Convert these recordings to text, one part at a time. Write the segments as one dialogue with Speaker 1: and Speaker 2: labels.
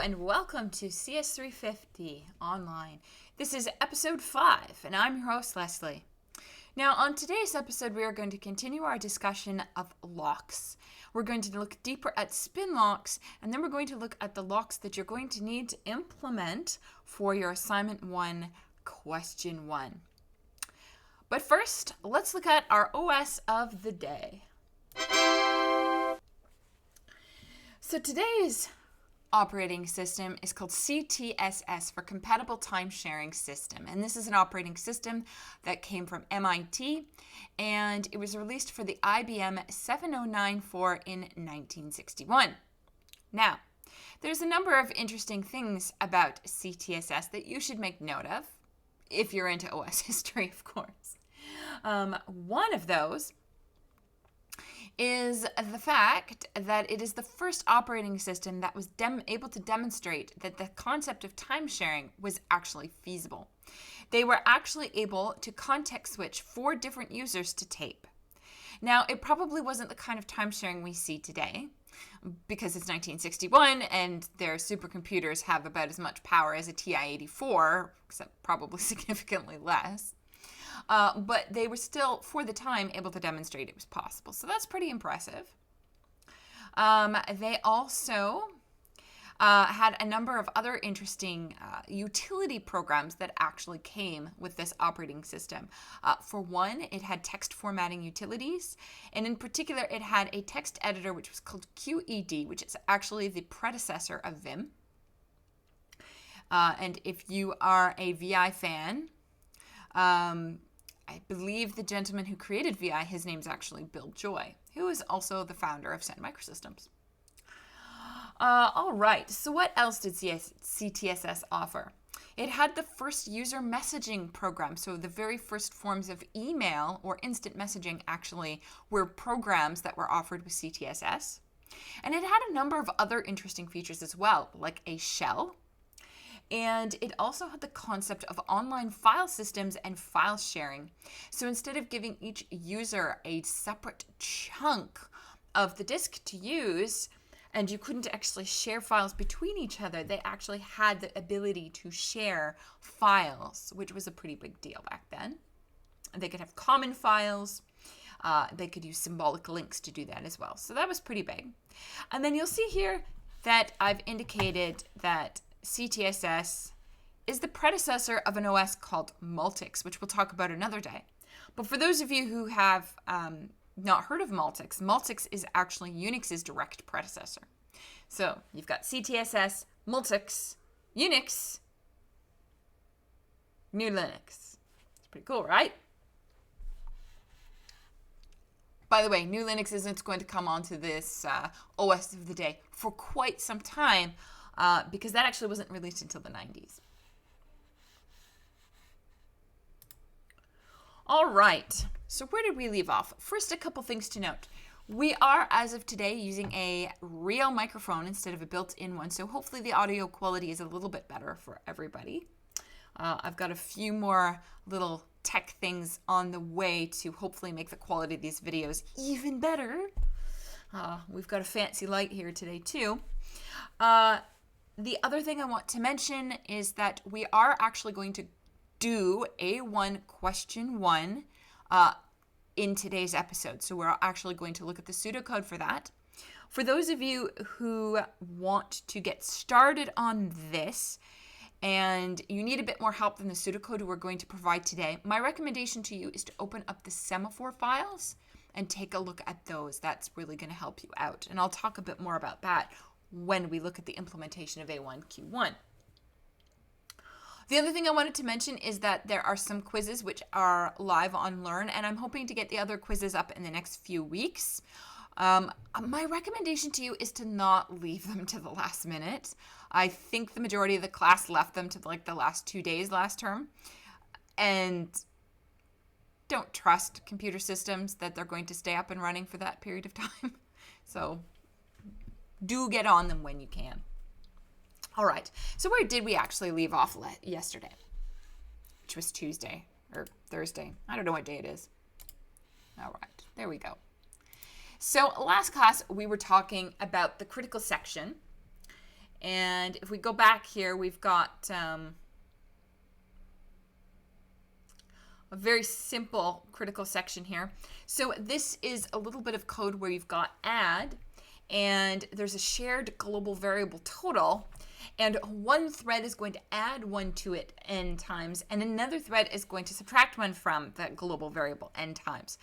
Speaker 1: and welcome to CS350 Online. This is episode 5, and I'm your host, Leslie. Now, on today's episode, we are going to continue our discussion of locks. We're going to look deeper at spin locks, and then we're going to look at the locks that you're going to need to implement for your Assignment 1, Question 1. But first, let's look at our OS of the day. So today's operating system is called CTSS for Compatible Time Sharing System. And this is an operating system that came from MIT, and it was released for the IBM 7094 in 1961. Now, there's a number of interesting things about CTSS that you should make note of, if you're into OS history, of course. One of those is the fact that it is the first operating system that was able to demonstrate that the concept of time sharing was actually feasible. They were actually able to context switch 4 different users to tape. Now, it probably wasn't the kind of time sharing we see today, because it's 1961 and their supercomputers have about as much power as a TI-84, except probably significantly less. But they were still, for the time, able to demonstrate it was possible. So that's pretty impressive. They also had a number of other interesting utility programs that actually came with this operating system. For one, it had text formatting utilities, and in particular, it had a text editor which was called QED, which is actually the predecessor of Vim. And if you are a VI fan, I believe the gentleman who created VI, his name's actually Bill Joy, who is also the founder of Sun Microsystems. All right, so what else did CTSS offer? It had the first user messaging program, so the very first forms of email or instant messaging actually were programs that were offered with CTSS. And it had a number of other interesting features as well, like a shell. And it also had the concept of online file systems and file sharing. So instead of giving each user a separate chunk of the disk to use, and you couldn't actually share files between each other, they actually had the ability to share files, which was a pretty big deal back then. They could have common files. They could use symbolic links to do that as well. So that was pretty big. And then you'll see here that I've indicated that CTSS is the predecessor of an OS called Multics, which we'll talk about another day. But for those of you who have not heard of Multics, Multics is actually Unix's direct predecessor. So you've got CTSS, Multics, Unix, New Linux. It's pretty cool, right? By the way, New Linux isn't going to come onto this OS of the day for quite some time, because that actually wasn't released until the 90s. All right, so where did we leave off? First, a couple things to note. We are, as of today, using a real microphone instead of a built-in one, so hopefully the audio quality is a little bit better for everybody. I've got a few more little tech things on the way to hopefully make the quality of these videos even better. We've got a fancy light here today, too. The other thing I want to mention is that we are actually going to do A1 Question 1 in today's episode. So we're actually going to look at the pseudocode for that. For those of you who want to get started on this and you need a bit more help than the pseudocode we're going to provide today, my recommendation to you is to open up the semaphore files and take a look at those. That's really going to help you out. And I'll talk a bit more about that when we look at the implementation of A1Q1. The other thing I wanted to mention is that there are some quizzes which are live on Learn, and I'm hoping to get the other quizzes up in the next few weeks. My recommendation to you is to not leave them to the last minute. I think the majority of the class left them to like the last 2 days last term, and don't trust computer systems that they're going to stay up and running for that period of time. So do get on them when you can. All right, so where did we actually leave off yesterday? Which was Tuesday or Thursday. I don't know what day it is. All right, there we go. So last class, we were talking about the critical section And if we go back here, we've got a very simple critical section here. So this is a little bit of code where you've got add, and there's a shared global variable total, and one thread is going to add one to it n times, and another thread is going to subtract one from that global variable n times.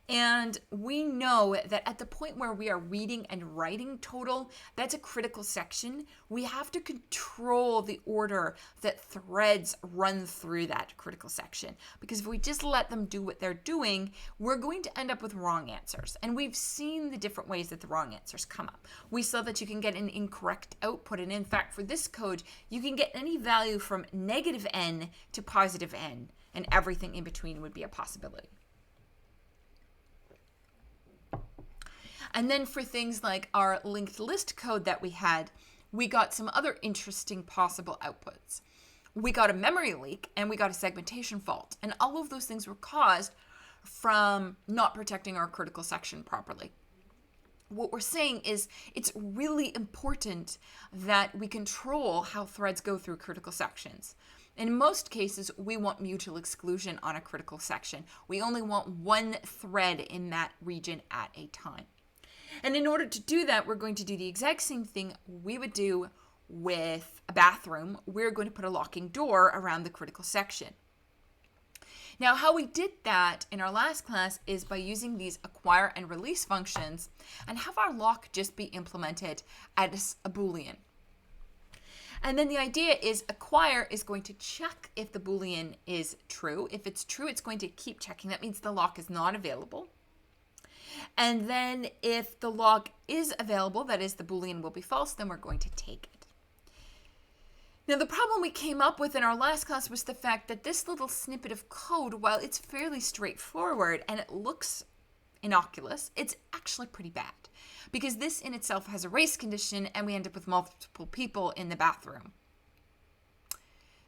Speaker 1: And we know that at the point where we are reading and writing total, that's a critical section. We have to control the order that threads run through that critical section. Because if we just let them do what they're doing, we're going to end up with wrong answers. And we've seen the different ways that the wrong answers come up. We saw that you can get an incorrect output. And in fact, for this code, you can get any value from negative n to positive n. And everything in between would be a possibility. And then for things like our linked list code that we had, we got some other interesting possible outputs. We got a memory leak and we got a segmentation fault. And all of those things were caused from not protecting our critical section properly. What we're saying is it's really important that we control how threads go through critical sections. In most cases, we want mutual exclusion on a critical section. We only want one thread in that region at a time. And in order to do that, we're going to do the exact same thing we would do with a bathroom. We're going to put a locking door around the critical section. Now, how we did that in our last class is by using these acquire and release functions and have our lock just be implemented as a Boolean. And then the idea is acquire is going to check if the Boolean is true. If it's true, it's going to keep checking. That means the lock is not available. And then if the lock is available, that is the Boolean will be false, then we're going to take it. Now the problem we came up with in our last class was the fact that this little snippet of code, while it's fairly straightforward and it looks innocuous, it's actually pretty bad. Because this in itself has a race condition and we end up with multiple people in the bathroom.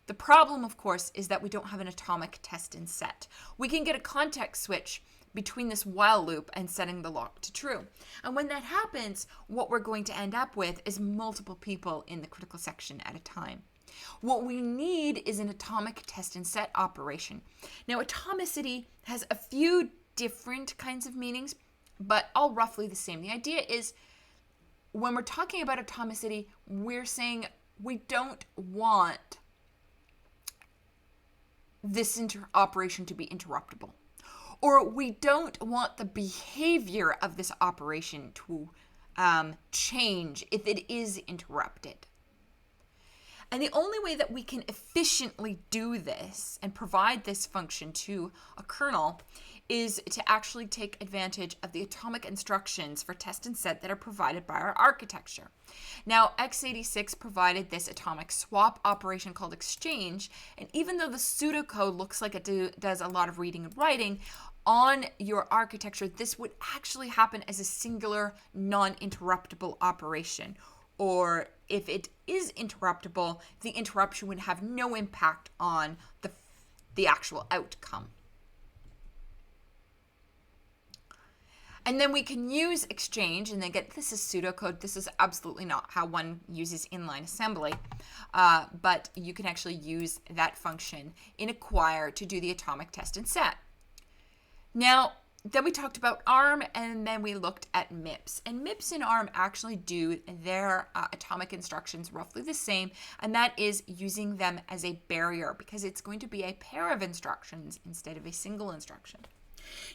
Speaker 1: The problem, of course, is that we don't have an atomic test in set. We can get a context switch between this while loop and setting the lock to true. And when that happens, what we're going to end up with is multiple people in the critical section at a time. What we need is an atomic test and set operation. Now, atomicity has a few different kinds of meanings, but all roughly the same. The idea is when we're talking about atomicity, we're saying we don't want this operation to be interruptible. Or we don't want the behavior of this operation to change if it is interrupted. And the only way that we can efficiently do this and provide this function to a kernel is to actually take advantage of the atomic instructions for test and set that are provided by our architecture. Now, x86 provided this atomic swap operation called exchange, and even though the pseudocode looks like it does a lot of reading and writing, on your architecture, this would actually happen as a singular non-interruptible operation. Or if it is interruptible, the interruption would have no impact on the actual outcome. And then we can use exchange, and again, this is pseudocode. This is absolutely not how one uses inline assembly, but you can actually use that function in acquire to do the atomic test and set. Now, then we talked about ARM, and then we looked at MIPS. And MIPS and ARM actually do their atomic instructions roughly the same, and that is using them as a barrier, because it's going to be a pair of instructions instead of a single instruction.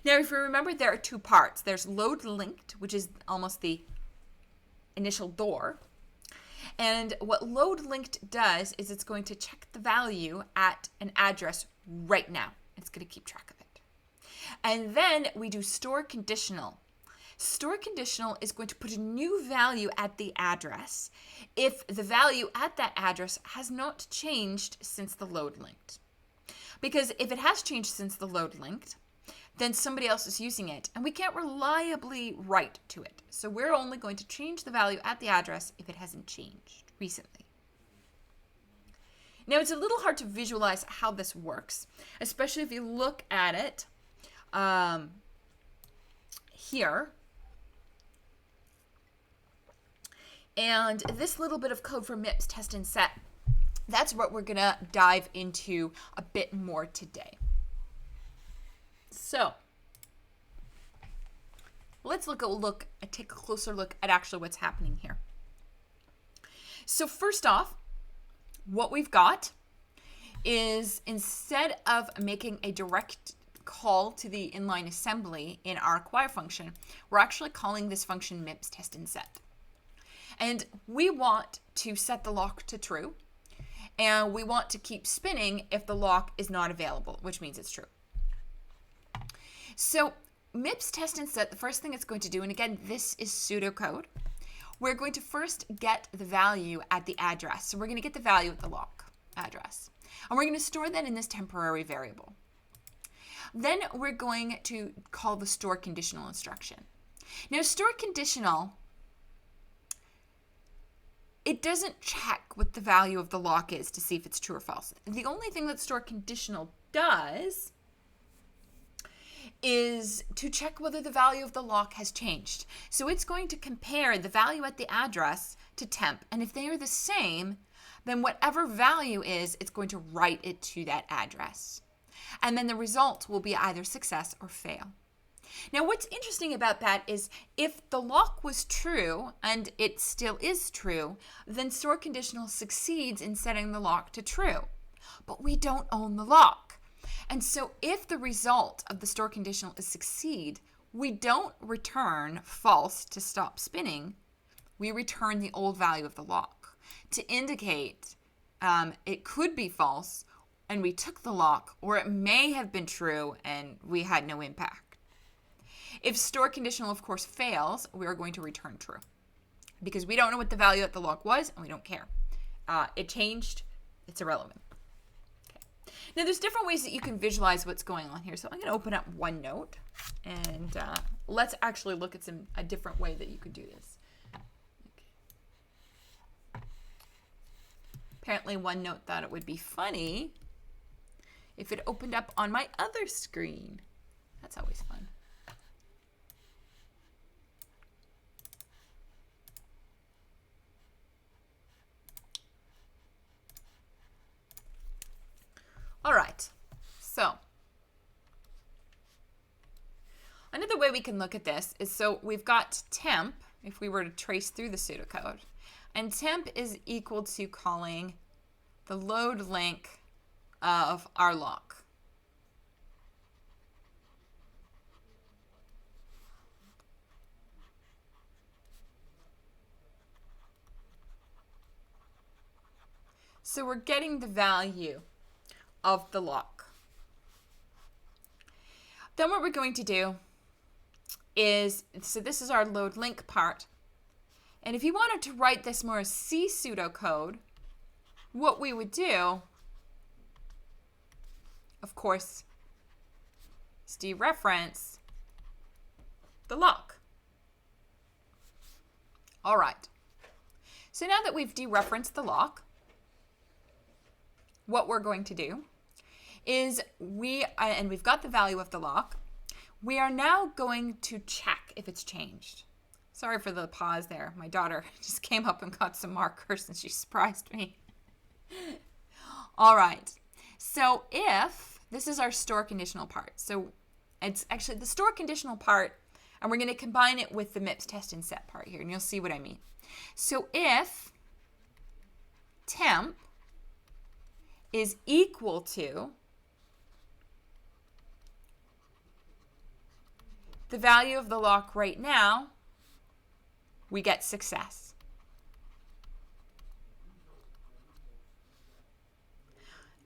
Speaker 1: Now, if you remember, there are two parts. There's load linked, which is almost the initial door. And what load linked does is it's going to check the value at an address right now. It's going to keep track of it. And then we do store conditional. Store conditional is going to put a new value at the address if the value at that address has not changed since the load linked. Because if it has changed since the load linked, then somebody else is using it, and we can't reliably write to it. So we're only going to change the value at the address if it hasn't changed recently. Now, it's a little hard to visualize how this works, especially if you look at it here. And this little bit of code for MIPS test and set, that's what we're going to dive into a bit more today. So let's take a closer look at actually what's happening here. So first off, what we've got is, instead of making a direct call to the inline assembly in our acquire function, we're actually calling this function MIPS test and set. And we want to set the lock to true, and we want to keep spinning if the lock is not available, which means it's true. So MIPS test and set, the first thing it's going to do, and again, this is pseudocode, we're going to first get the value at the address. So we're going to get the value at the lock address, and we're going to store that in this temporary variable. Then we're going to call the store conditional instruction. Now, store conditional, it doesn't check what the value of the lock is to see if it's true or false. The only thing that store conditional does is to check whether the value of the lock has changed. So it's going to compare the value at the address to temp, and if they are the same, then whatever value is, it's going to write it to that address. And then the result will be either success or fail. Now, what's interesting about that is if the lock was true, and it still is true, then store conditional succeeds in setting the lock to true. But we don't own the lock. And so if the result of the store conditional is succeed, we don't return false to stop spinning. We return the old value of the lock to indicate it could be false and we took the lock, or it may have been true and we had no impact. If store conditional, of course, fails, we are going to return true because we don't know what the value at the lock was and we don't care. It changed. It's irrelevant. Okay. Now, there's different ways that you can visualize what's going on here. So I'm going to open up OneNote and let's actually look at a different way that you could do this. Okay. Apparently, OneNote thought it would be funny if it opened up on my other screen. That's always fun. All right, so another way we can look at this is, so we've got temp, if we were to trace through the pseudocode, and temp is equal to calling the load link of our lock. So we're getting the value of the lock. Then what we're going to do is, so this is our load link part. And if you wanted to write this more as C pseudocode, what we would do, of course, is dereference the lock. All right. So now that we've dereferenced the lock, what we're going to do is we've got the value of the lock. We are now going to check if it's changed. Sorry for the pause there. My daughter just came up and got some markers and she surprised me. All right. So if this is our store conditional part. So it's actually the store conditional part, and we're going to combine it with the MIPS test and set part here, and you'll see what I mean. So if temp is equal to the value of the lock right now, we get success.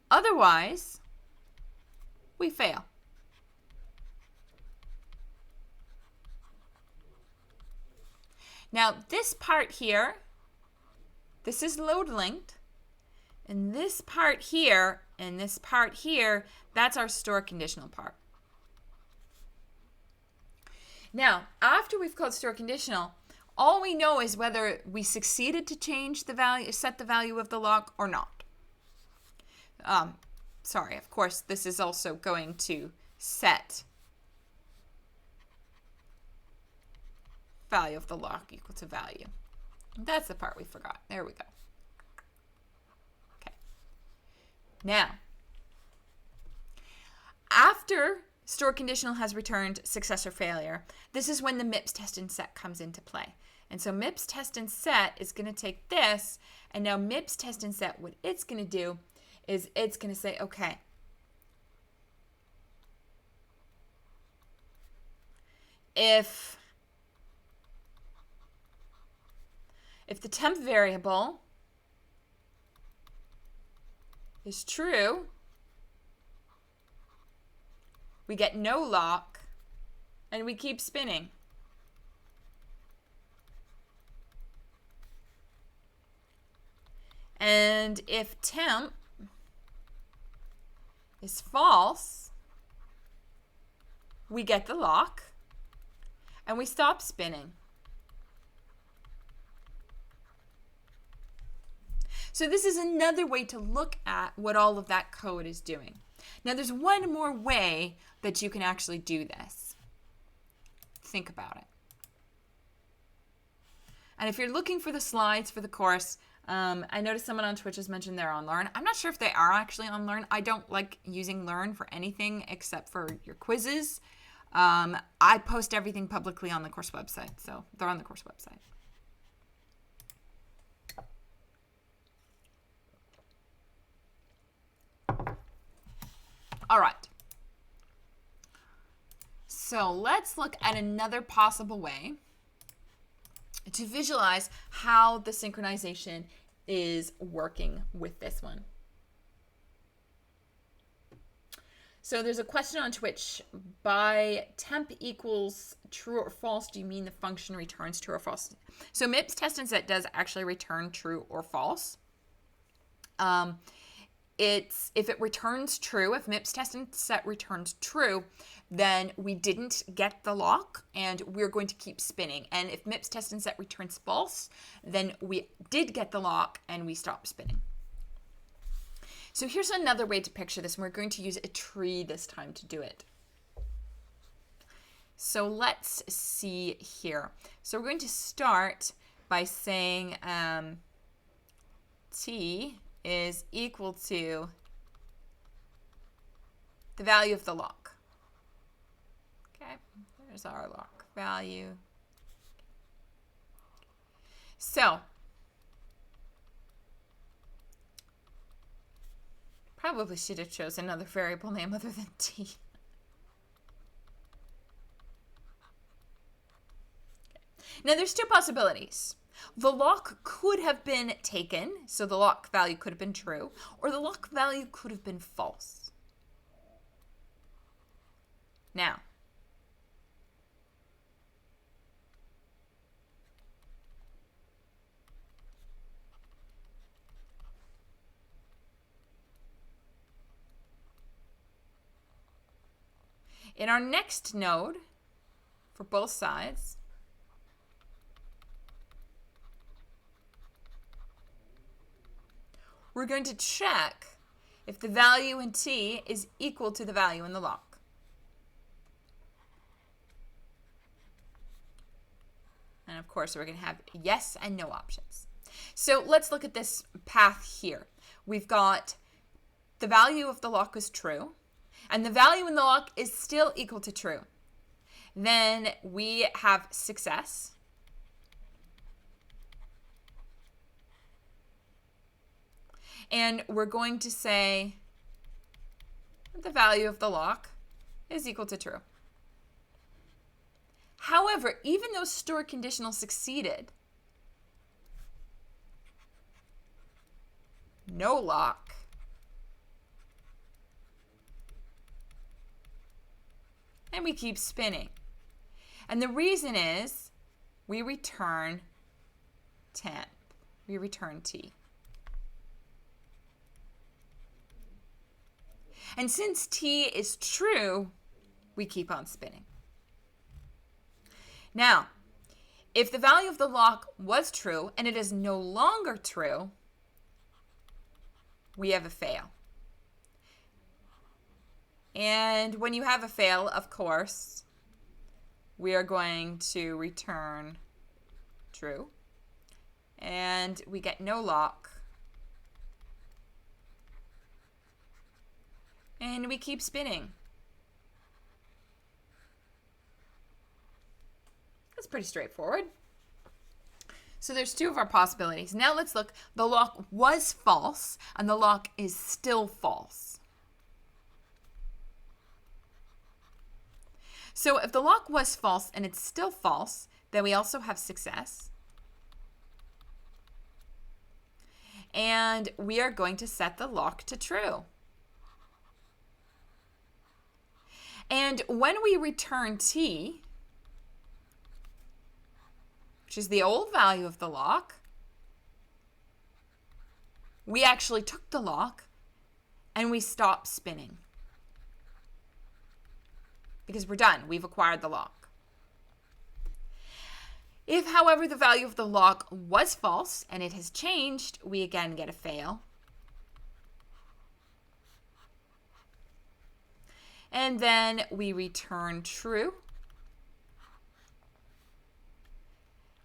Speaker 1: Otherwise, we fail. Now, this part here, this is load linked. And this part here and this part here, that's our store conditional part. Now, after we've called store conditional, all we know is whether we succeeded to change the value, set the value of the lock or not. Sorry, of course, this is also going to set value of the lock equal to value. That's the part we forgot. There we go. Okay. Now, after store conditional has returned success or failure, this is when the MIPS test and set comes into play. And so MIPS test and set is going to take this, and now MIPS test and set, what it's going to do is it's going to say, okay, if the temp variable is true, we get no lock, and we keep spinning. And if temp is false, we get the lock, and we stop spinning. So this is another way to look at what all of that code is doing. Now there's one more way that you can actually do this. Think about it. And if you're looking for the slides for the course, I noticed someone on Twitch has mentioned they're on Learn. I'm not sure if they are actually on Learn. I don't like using Learn for anything except for your quizzes. I post everything publicly on the course website, so they're on the course website. All right. So let's look at another possible way to visualize how the synchronization is working with this one. So there's a question on Twitch, by temp equals true or false, do you mean the function returns true or false? So MIPS test and set does actually return true or false. If it returns true, if MIPS test and set returns true, then we didn't get the lock and we're going to keep spinning. And if MIPS test and set returns false, then we did get the lock and we stop spinning. So here's another way to picture this, and we're going to use a tree this time to do it. So let's see here. So we're going to start by saying T is equal to the value of the lock. Okay, there's our lock value. So probably should have chosen another variable name other than T. Now there's two possibilities. The lock could have been taken, so the lock value could have been true, or the lock value could have been false. Now, in our next node, for both sides, we're going to check if the value in T is equal to the value in the lock. And of course, we're going to have yes and no options. So let's look at this path here. We've got the value of the lock is true, and the value in the lock is still equal to true. Then we have success. And we're going to say the value of the lock is equal to true. However, even though store conditional succeeded, no lock, and we keep spinning. And the reason is we return temp. We return T. And since T is true, we keep on spinning. Now, if the value of the lock was true and it is no longer true, we have a fail. And when you have a fail, of course, we are going to return true. and we get no lock. And we keep spinning. That's pretty straightforward. So there's two of our possibilities. Now let's look. The lock was false, and the lock is still false. So if the lock was false and it's still false, then we also have success. And we are going to set the lock to true. And when we return t, which is the old value of the lock, we actually took the lock and we stopped spinning. Because we're done. We've acquired the lock. If, however, the value of the lock was false and it has changed, we again get a fail. And then we return true.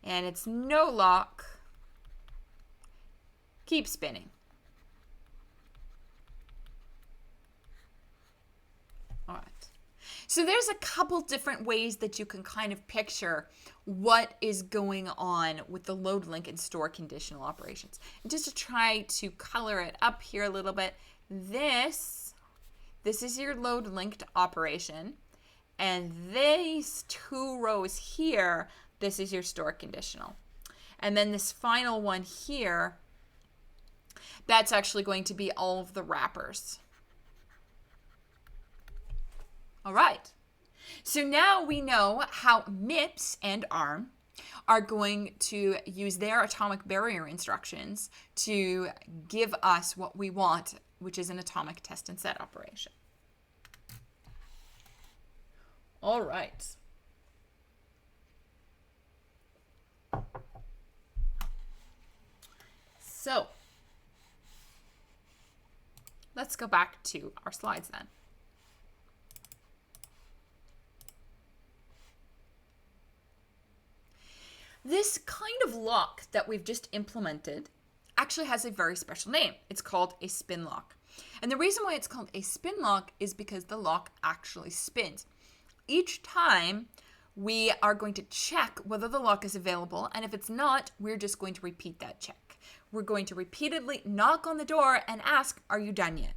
Speaker 1: And it's no lock. Keep spinning. All right. So there's a couple different ways that you can kind of picture what is going on with the load, link, and store conditional operations. And just to try to color it up here a little bit, this is your load linked operation. And these two rows here, this is your store conditional. And then this final one here, that's actually going to be all of the wrappers. All right. So now we know how MIPS and ARM are going to use their atomic barrier instructions to give us what we want, which is an atomic test and set operation. All right. So let's go back to our slides then. This kind of lock that we've just implemented actually has a very special name. It's called a spin lock. And the reason why it's called a spin lock is because the lock actually spins. Each time we are going to check whether the lock is available, and if it's not, we're just going to repeat that check. We're going to repeatedly knock on the door and ask, are you done yet?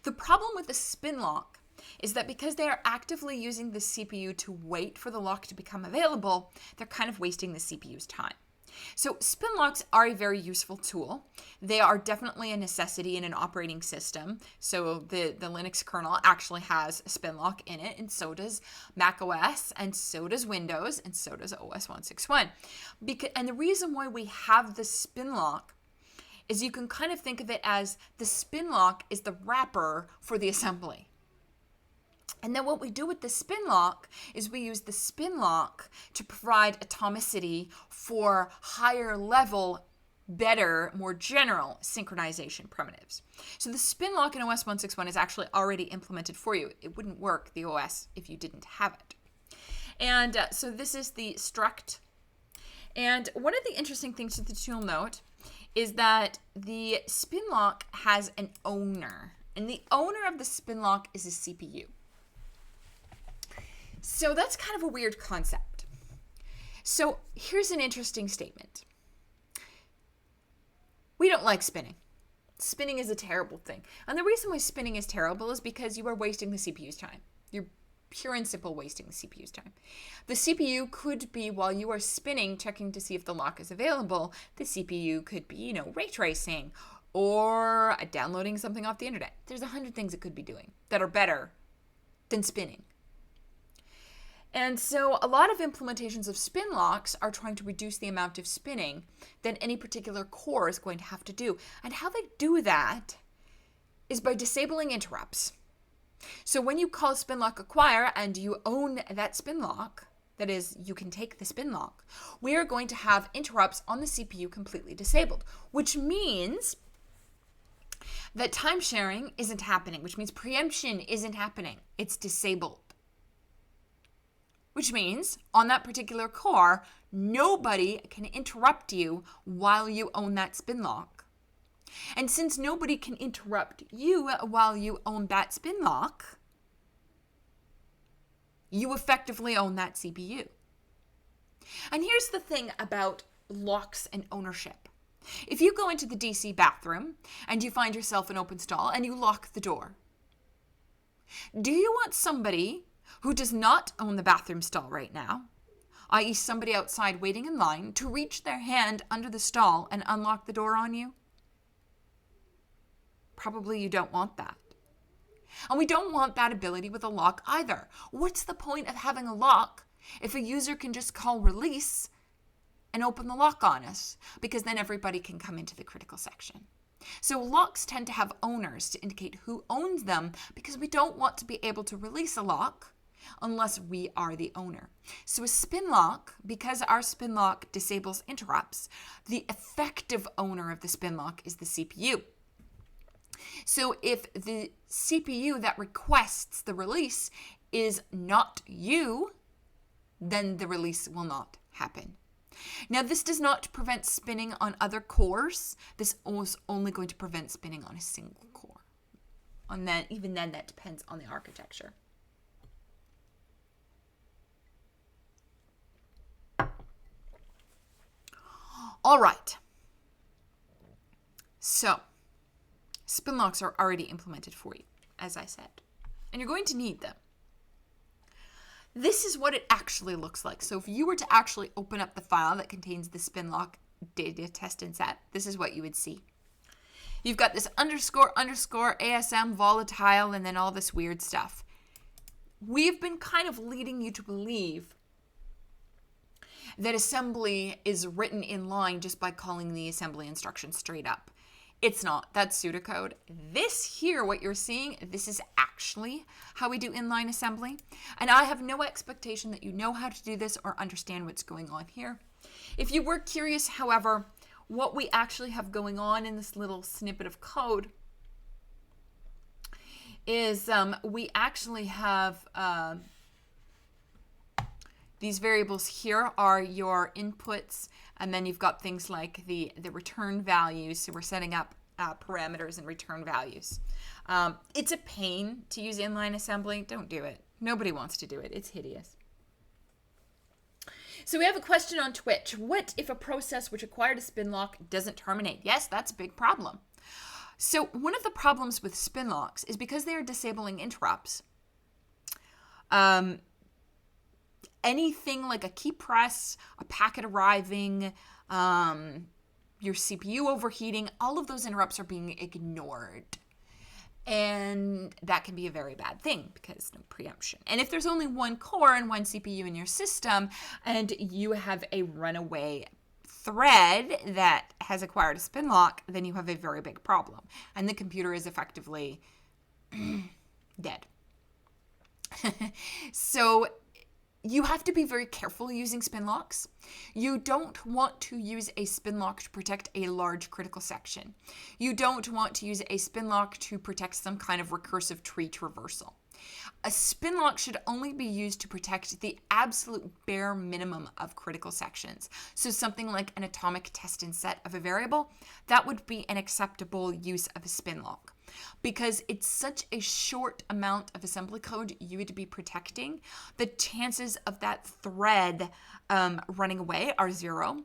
Speaker 1: The problem with the spin lock is that because they are actively using the CPU to wait for the lock to become available, they're kind of wasting the CPU's time. So spin locks are a very useful tool. They are definitely a necessity in an operating system. So the Linux kernel actually has a spin lock in it, and so does Mac OS, and so does Windows, and so does OS 161. And the reason why we have the spin lock is you can kind of think of it as the spin lock is the wrapper for the assembly. And then what we do with the spin lock is we use the spin lock to provide atomicity for higher level, better, more general synchronization primitives. So the spin lock in OS 161 is actually already implemented for you. It wouldn't work, the OS, if you didn't have it. And so this is the struct. And one of the interesting things that you'll note is that the spin lock has an owner. And the owner of the spin lock is a CPU. So that's kind of a weird concept. So here's an interesting statement. We don't like spinning. Spinning is a terrible thing. And the reason why spinning is terrible is because you are wasting the CPU's time. You're pure and simple wasting the CPU's time. The CPU could be, while you are spinning, checking to see if the lock is available, the CPU could be, ray tracing or downloading something off the internet. There's 100 things it could be doing that are better than spinning. And so a lot of implementations of spin locks are trying to reduce the amount of spinning that any particular core is going to have to do. And how they do that is by disabling interrupts. So when you call spin lock acquire and you own that spin lock, that is, you can take the spin lock, we are going to have interrupts on the CPU completely disabled, which means that time sharing isn't happening, which means preemption isn't happening. It's disabled. Which means on that particular core, nobody can interrupt you while you own that spin lock. And since nobody can interrupt you while you own that spin lock, you effectively own that CPU. And here's the thing about locks and ownership. If you go into the DC bathroom and you find yourself an open stall and you lock the door, do you want somebody who does not own the bathroom stall right now, i.e. somebody outside waiting in line, to reach their hand under the stall and unlock the door on you? Probably you don't want that. And we don't want that ability with a lock either. What's the point of having a lock if a user can just call release and open the lock on us? Because then everybody can come into the critical section. So locks tend to have owners to indicate who owns them, because we don't want to be able to release a lock unless we are the owner. So a spin lock, because our spin lock disables interrupts, the effective owner of the spin lock is the CPU. So if the CPU that requests the release is not you, then the release will not happen. Now, this does not prevent spinning on other cores. This is only going to prevent spinning on a single core. Even then, that depends on the architecture. All right. So, spin locks are already implemented for you, as I said, and you're going to need them. This is what it actually looks like. So if you were to actually open up the file that contains the spin lock data test and set, this is what you would see. You've got this underscore ASM volatile and then all this weird stuff. We've been kind of leading you to believe that assembly is written in line just by calling the assembly instruction straight up. It's not. That's pseudocode. This here, what you're seeing, this is actually how we do inline assembly. And I have no expectation that you know how to do this or understand what's going on here. If you were curious, however, what we actually have going on in this little snippet of code is we actually have these variables here are your inputs, and then you've got things like the return values. So we're setting up parameters and return values. It's a pain to use inline assembly. Don't do it. Nobody wants to do it. It's hideous. So we have a question on Twitch. What if a process which acquired a spin lock doesn't terminate? Yes, that's a big problem. So one of the problems with spin locks is because they are disabling interrupts. Anything like a key press, a packet arriving, your CPU overheating, all of those interrupts are being ignored. And that can be a very bad thing because no preemption. And if there's only one core and one CPU in your system and you have a runaway thread that has acquired a spin lock, then you have a very big problem. And the computer is effectively dead. So you have to be very careful using spin locks. You don't want to use a spin lock to protect a large critical section. You don't want to use a spin lock to protect some kind of recursive tree traversal. A spin lock should only be used to protect the absolute bare minimum of critical sections. So something like an atomic test and set of a variable, that would be an acceptable use of a spin lock. Because it's such a short amount of assembly code you would be protecting, the chances of that thread running away are 0.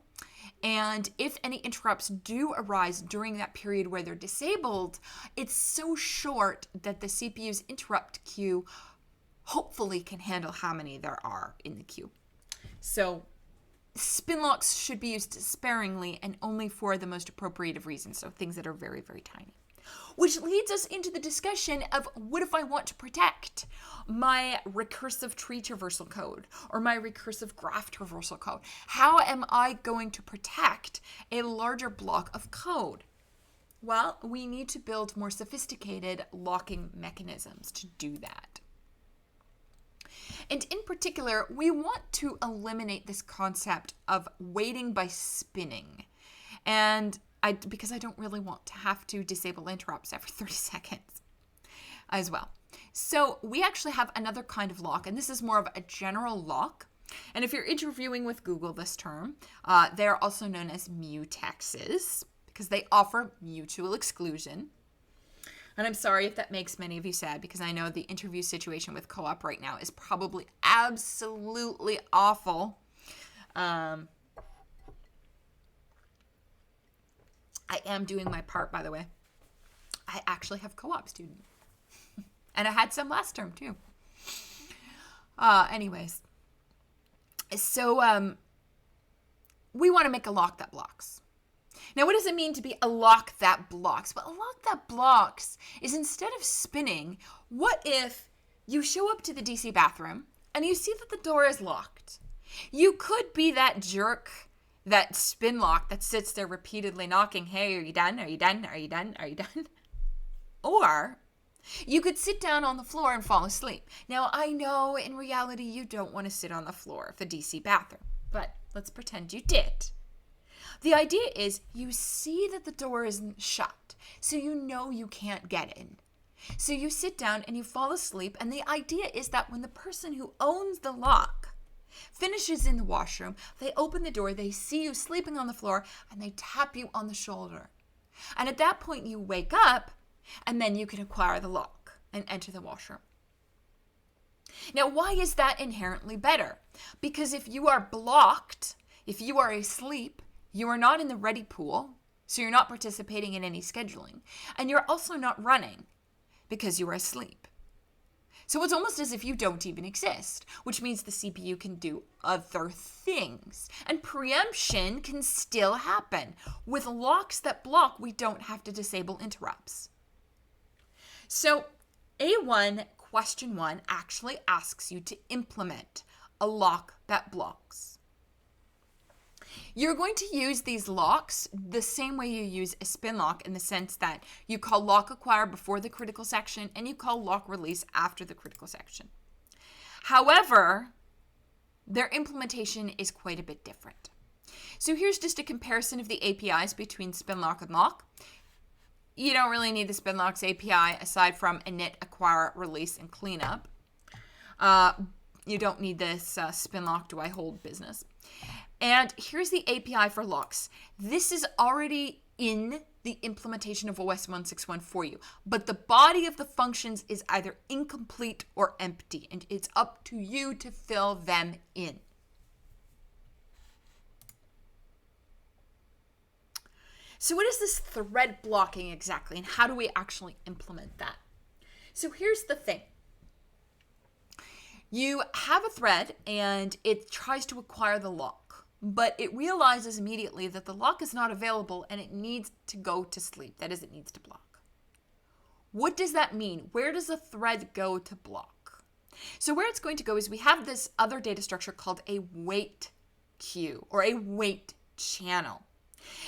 Speaker 1: And if any interrupts do arise during that period where they're disabled, it's so short that the CPU's interrupt queue hopefully can handle how many there are in the queue. So spin locks should be used sparingly and only for the most appropriate of reasons, so things that are very, very tiny. Which leads us into the discussion of what if I want to protect my recursive tree traversal code or my recursive graph traversal code? How am I going to protect a larger block of code? Well, we need to build more sophisticated locking mechanisms to do that. And in particular, we want to eliminate this concept of waiting by spinning. And because I don't really want to have to disable interrupts every 30 seconds as well. So we actually have another kind of lock, and this is more of a general lock. And if you're interviewing with Google this term, they're also known as mutexes because they offer mutual exclusion. And I'm sorry if that makes many of you sad, because I know the interview situation with co-op right now is probably absolutely awful. I am doing my part, by the way. I actually have co-op students. And I had some last term too. Anyways. So we want to make a lock that blocks. Now, what does it mean to be a lock that blocks? Well, a lock that blocks is, instead of spinning, what if you show up to the DC bathroom and you see that the door is locked? You could be that jerk, that spin lock that sits there repeatedly knocking, hey, are you done? Are you done? Are you done? Are you done? Or you could sit down on the floor and fall asleep. Now, I know in reality you don't want to sit on the floor of the DC bathroom, but let's pretend you did. The idea is you see that the door isn't shut, so you know you can't get in. So you sit down and you fall asleep, and the idea is that when the person who owns the lock finishes in the washroom, they open the door, they see you sleeping on the floor, and they tap you on the shoulder. And at that point you wake up, and then you can acquire the lock and enter the washroom. Now, why is that inherently better? Because if you are blocked, if you are asleep, you are not in the ready pool, so you're not participating in any scheduling. And you're also not running because you are asleep. So it's almost as if you don't even exist, which means the CPU can do other things. And preemption can still happen. With locks that block, we don't have to disable interrupts. So A1 question 1 actually asks you to implement a lock that blocks. You're going to use these locks the same way you use a spin lock, in the sense that you call lock acquire before the critical section and you call lock release after the critical section. However, their implementation is quite a bit different. So here's just a comparison of the APIs between spin lock and lock. You don't really need the spin lock's API aside from init, acquire, release, and cleanup. You don't need this spin lock do I hold business. And here's the API for locks. This is already in the implementation of OS 161 for you, but the body of the functions is either incomplete or empty, and it's up to you to fill them in. So what is this thread blocking exactly, and how do we actually implement that? So here's the thing. You have a thread and it tries to acquire the lock, but it realizes immediately that the lock is not available and it needs to go to sleep. That is, it needs to block. What does that mean? Where does the thread go to block? So where it's going to go is we have this other data structure called a wait queue or a wait channel.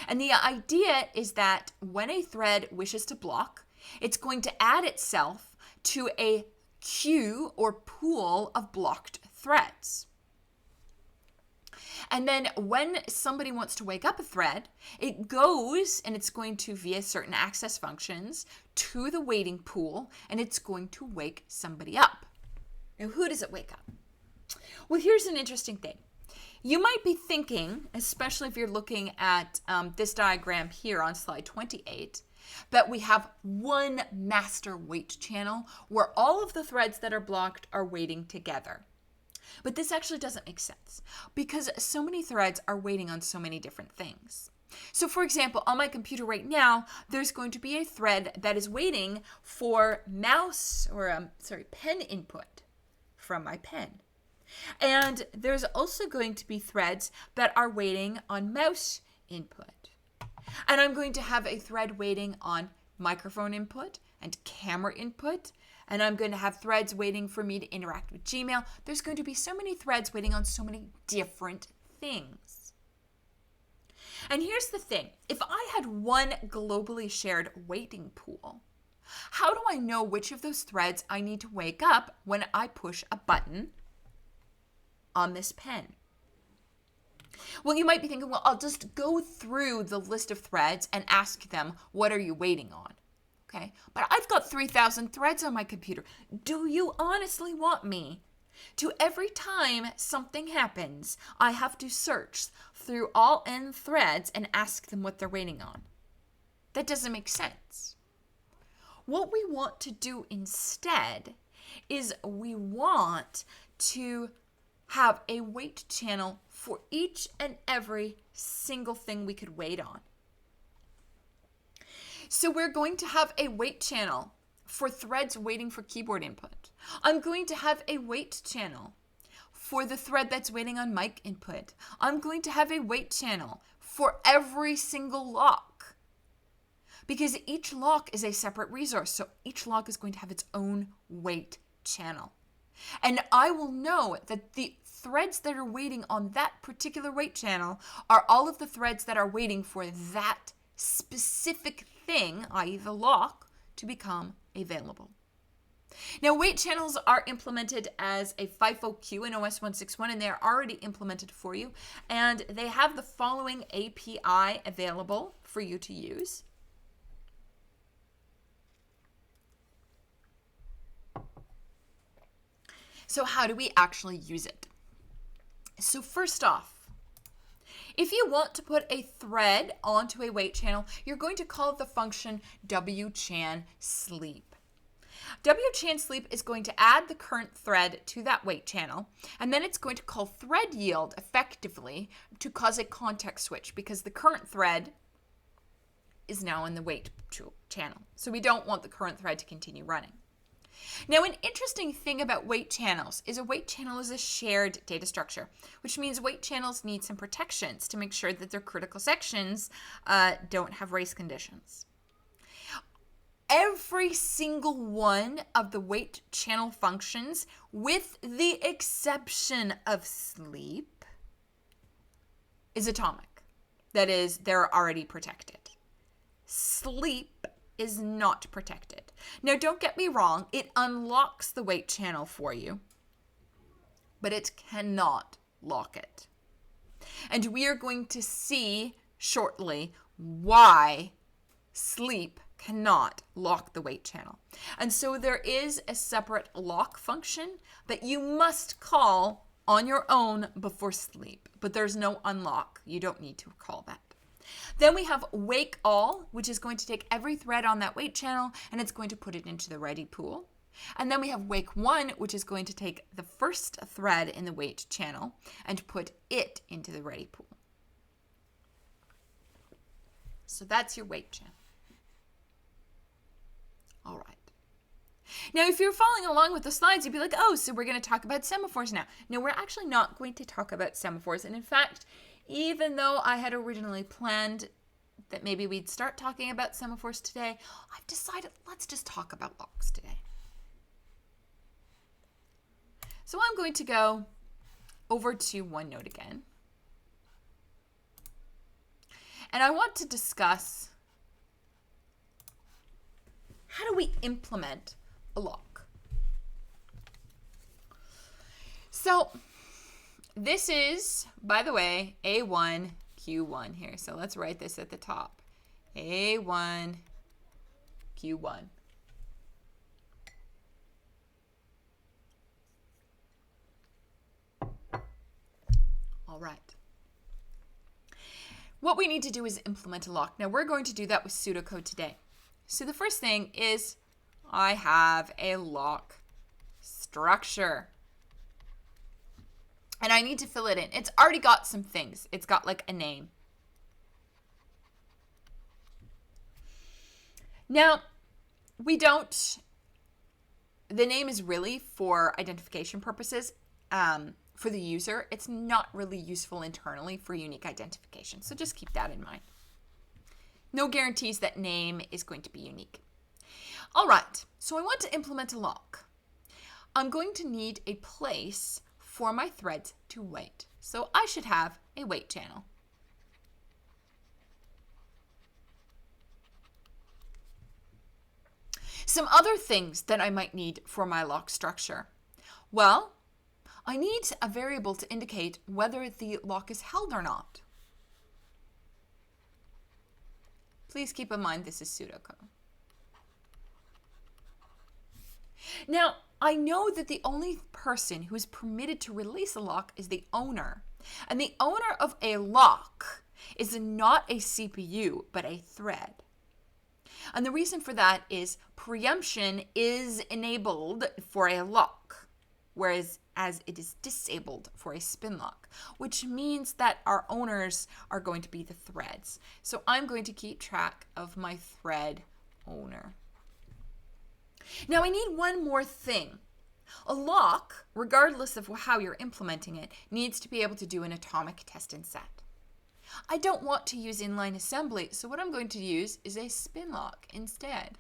Speaker 1: And the idea is that when a thread wishes to block, it's going to add itself to a queue or pool of blocked threads. And then when somebody wants to wake up a thread, it goes and it's going to, via certain access functions, to the waiting pool, and it's going to wake somebody up. Now, who does it wake up? Well, here's an interesting thing. You might be thinking, especially if you're looking at this diagram here on slide 28, that we have one master wait channel where all of the threads that are blocked are waiting together. But this actually doesn't make sense because so many threads are waiting on so many different things. So for example, on my computer right now, there's going to be a thread that is waiting for pen input from my pen. And there's also going to be threads that are waiting on mouse input. And I'm going to have a thread waiting on microphone input and camera input. And I'm going to have threads waiting for me to interact with Gmail. There's going to be so many threads waiting on so many different things. And here's the thing. If I had one globally shared waiting pool, how do I know which of those threads I need to wake up when I push a button on this pen? Well, you might be thinking, well, I'll just go through the list of threads and ask them, what are you waiting on? Okay, but I've got 3,000 threads on my computer. Do you honestly want me to every time something happens, I have to search through all n threads and ask them what they're waiting on. That doesn't make sense. What we want to do instead is we want to have a wait channel for each and every single thing we could wait on. So we're going to have a wait channel for threads waiting for keyboard input. I'm going to have a wait channel for the thread that's waiting on mic input. I'm going to have a wait channel for every single lock, because each lock is a separate resource. So each lock is going to have its own wait channel. And I will know that the threads that are waiting on that particular wait channel are all of the threads that are waiting for that specific thing, i.e. the lock, to become available. Now, wait channels are implemented as a FIFO queue in OS 161, and they are already implemented for you. And they have the following API available for you to use. So how do we actually use it? So first off, if you want to put a thread onto a wait channel, you're going to call the function wchan sleep. Wchan sleep is going to add the current thread to that wait channel, and then it's going to call thread yield effectively to cause a context switch, because the current thread is now in the wait channel. So we don't want the current thread to continue running. Now, an interesting thing about wait channels is a wait channel is a shared data structure, which means wait channels need some protections to make sure that their critical sections don't have race conditions. Every single one of the wait channel functions, with the exception of sleep, is atomic. That is, they're already protected. Sleep is not protected. Now, don't get me wrong, it unlocks the wait channel for you, but it cannot lock it. And we are going to see shortly why sleep cannot lock the wait channel. And so there is a separate lock function that you must call on your own before sleep, but there's no unlock. You don't need to call that. Then we have wake all, which is going to take every thread on that wait channel and it's going to put it into the ready pool. And then we have wake one, which is going to take the first thread in the wait channel and put it into the ready pool. So that's your wait channel. All right. Now, if you're following along with the slides, you'd be like, oh, so we're going to talk about semaphores now. No, we're actually not going to talk about semaphores. And in fact, even though I had originally planned that maybe we'd start talking about semaphores today, I've decided let's just talk about locks today. So I'm going to go over to OneNote again. And I want to discuss how do we implement a lock. So this is, by the way, A1, Q1 here. So let's write this at the top. A1, Q1. All right. What we need to do is implement a lock. Now we're going to do that with pseudocode today. So the first thing is I have a lock structure. And I need to fill it in. It's already got some things. It's got like a name. Now, the name is really for identification purposes. For the user, it's not really useful internally for unique identification. So just keep that in mind. No guarantees that name is going to be unique. All right, so I want to implement a lock. I'm going to need a place for my threads to wait. So I should have a wait channel. Some other things that I might need for my lock structure. Well, I need a variable to indicate whether the lock is held or not. Please keep in mind this is pseudocode. Now, I know that the only person who is permitted to release a lock is the owner. And the owner of a lock is not a CPU, but a thread. And the reason for that is preemption is enabled for a lock, whereas as it is disabled for a spin lock, which means that our owners are going to be the threads. So I'm going to keep track of my thread owner. Now I need one more thing. A lock, regardless of how you're implementing it, needs to be able to do an atomic test and set. I don't want to use inline assembly, so what I'm going to use is a spin lock instead.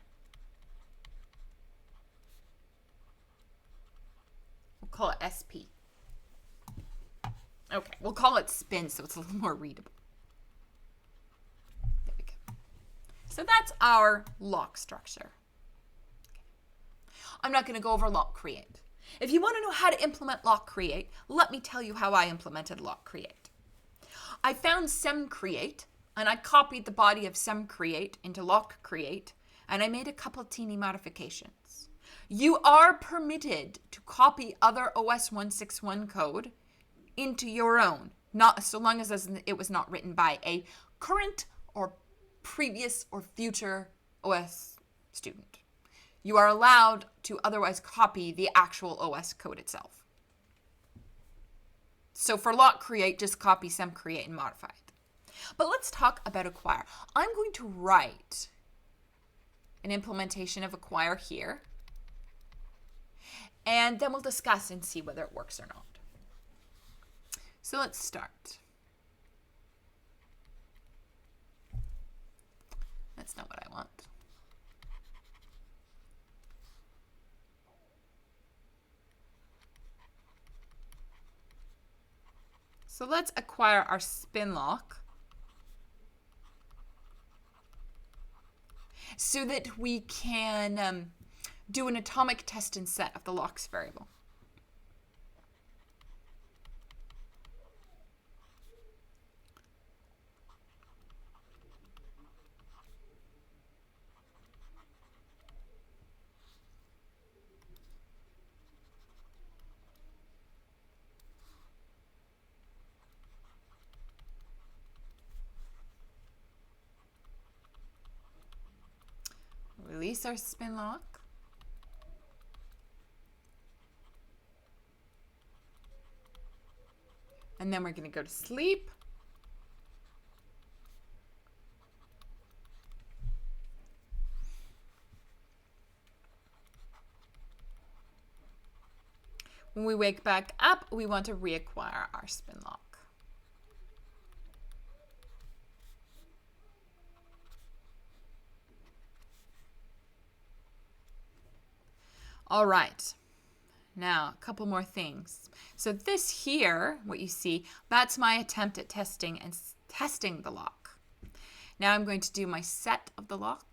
Speaker 1: We'll call it SP. Okay, we'll call it spin so it's a little more readable. There we go. So that's our lock structure. I'm not going to go over lock create. If you want to know how to implement lock create, let me tell you how I implemented lock create. I found semcreate and I copied the body of semcreate into lock create and I made a couple teeny modifications. You are permitted to copy other OS 161 code into your own, not so long as it was not written by a current or previous or future OS student. You are allowed to otherwise copy the actual OS code itself. So for lock create, just copy semcreate and modify it. But let's talk about acquire. I'm going to write an implementation of acquire here, and then we'll discuss and see whether it works or not. So let's start. That's not what I want. So let's acquire our spin lock so that we can do an atomic test and set of the locks variable. Release our spin lock. And then we're going to go to sleep. When we wake back up, we want to reacquire our spin lock. All right, now a couple more things. So this here, what you see, that's my attempt at testing the lock. Now I'm going to do my set of the lock.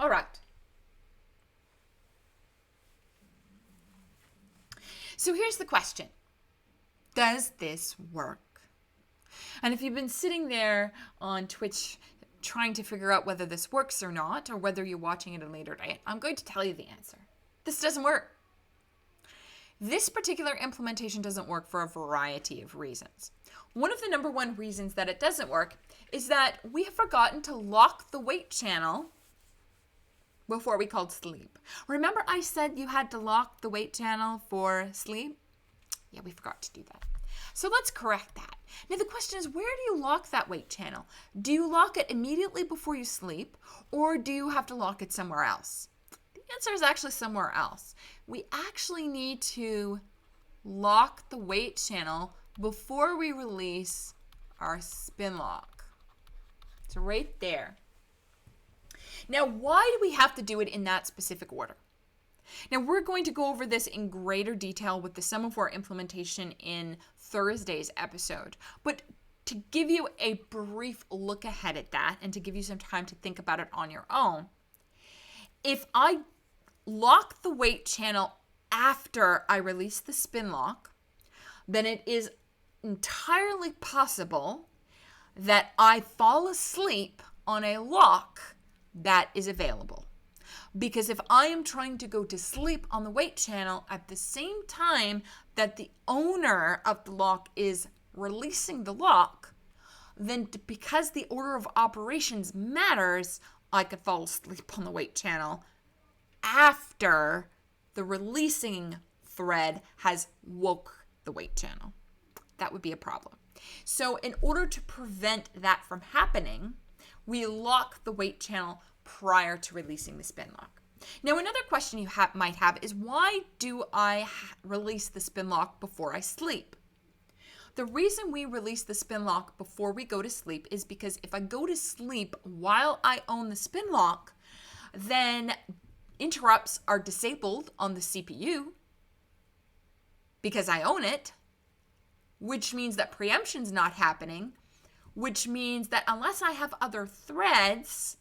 Speaker 1: All right. So here's the question. Does this work? And if you've been sitting there on Twitch trying to figure out whether this works or not, or whether you're watching it a later date, I'm going to tell you the answer. This doesn't work. This particular implementation doesn't work for a variety of reasons. One of the number one reasons that it doesn't work is that we have forgotten to lock the wait channel before we called sleep. Remember I said you had to lock the wait channel for sleep? Yeah, we forgot to do that. So let's correct that. Now the question is, where do you lock that wait channel? Do you lock it immediately before you sleep, or do you have to lock it somewhere else? The answer is actually somewhere else. We actually need to lock the wait channel before we release our spin lock. So right there. Now, why do we have to do it in that specific order? Now, we're going to go over this in greater detail with the semaphore implementation in Thursday's episode. But to give you a brief look ahead at that and to give you some time to think about it on your own, if I lock the weight channel after I release the spin lock, then it is entirely possible that I fall asleep on a lock that is available. Because if I am trying to go to sleep on the weight channel at the same time that the owner of the lock is releasing the lock, then because the order of operations matters, I could fall asleep on the weight channel after the releasing thread has woke the weight channel. That would be a problem. So in order to prevent that from happening, we lock the weight channel prior to releasing the spin lock. Now, another question you might have is, why do I release the spin lock before I sleep? The reason we release the spin lock before we go to sleep is because if I go to sleep while I own the spin lock, then interrupts are disabled on the CPU because I own it, which means that preemption's not happening, which means that unless I have other threads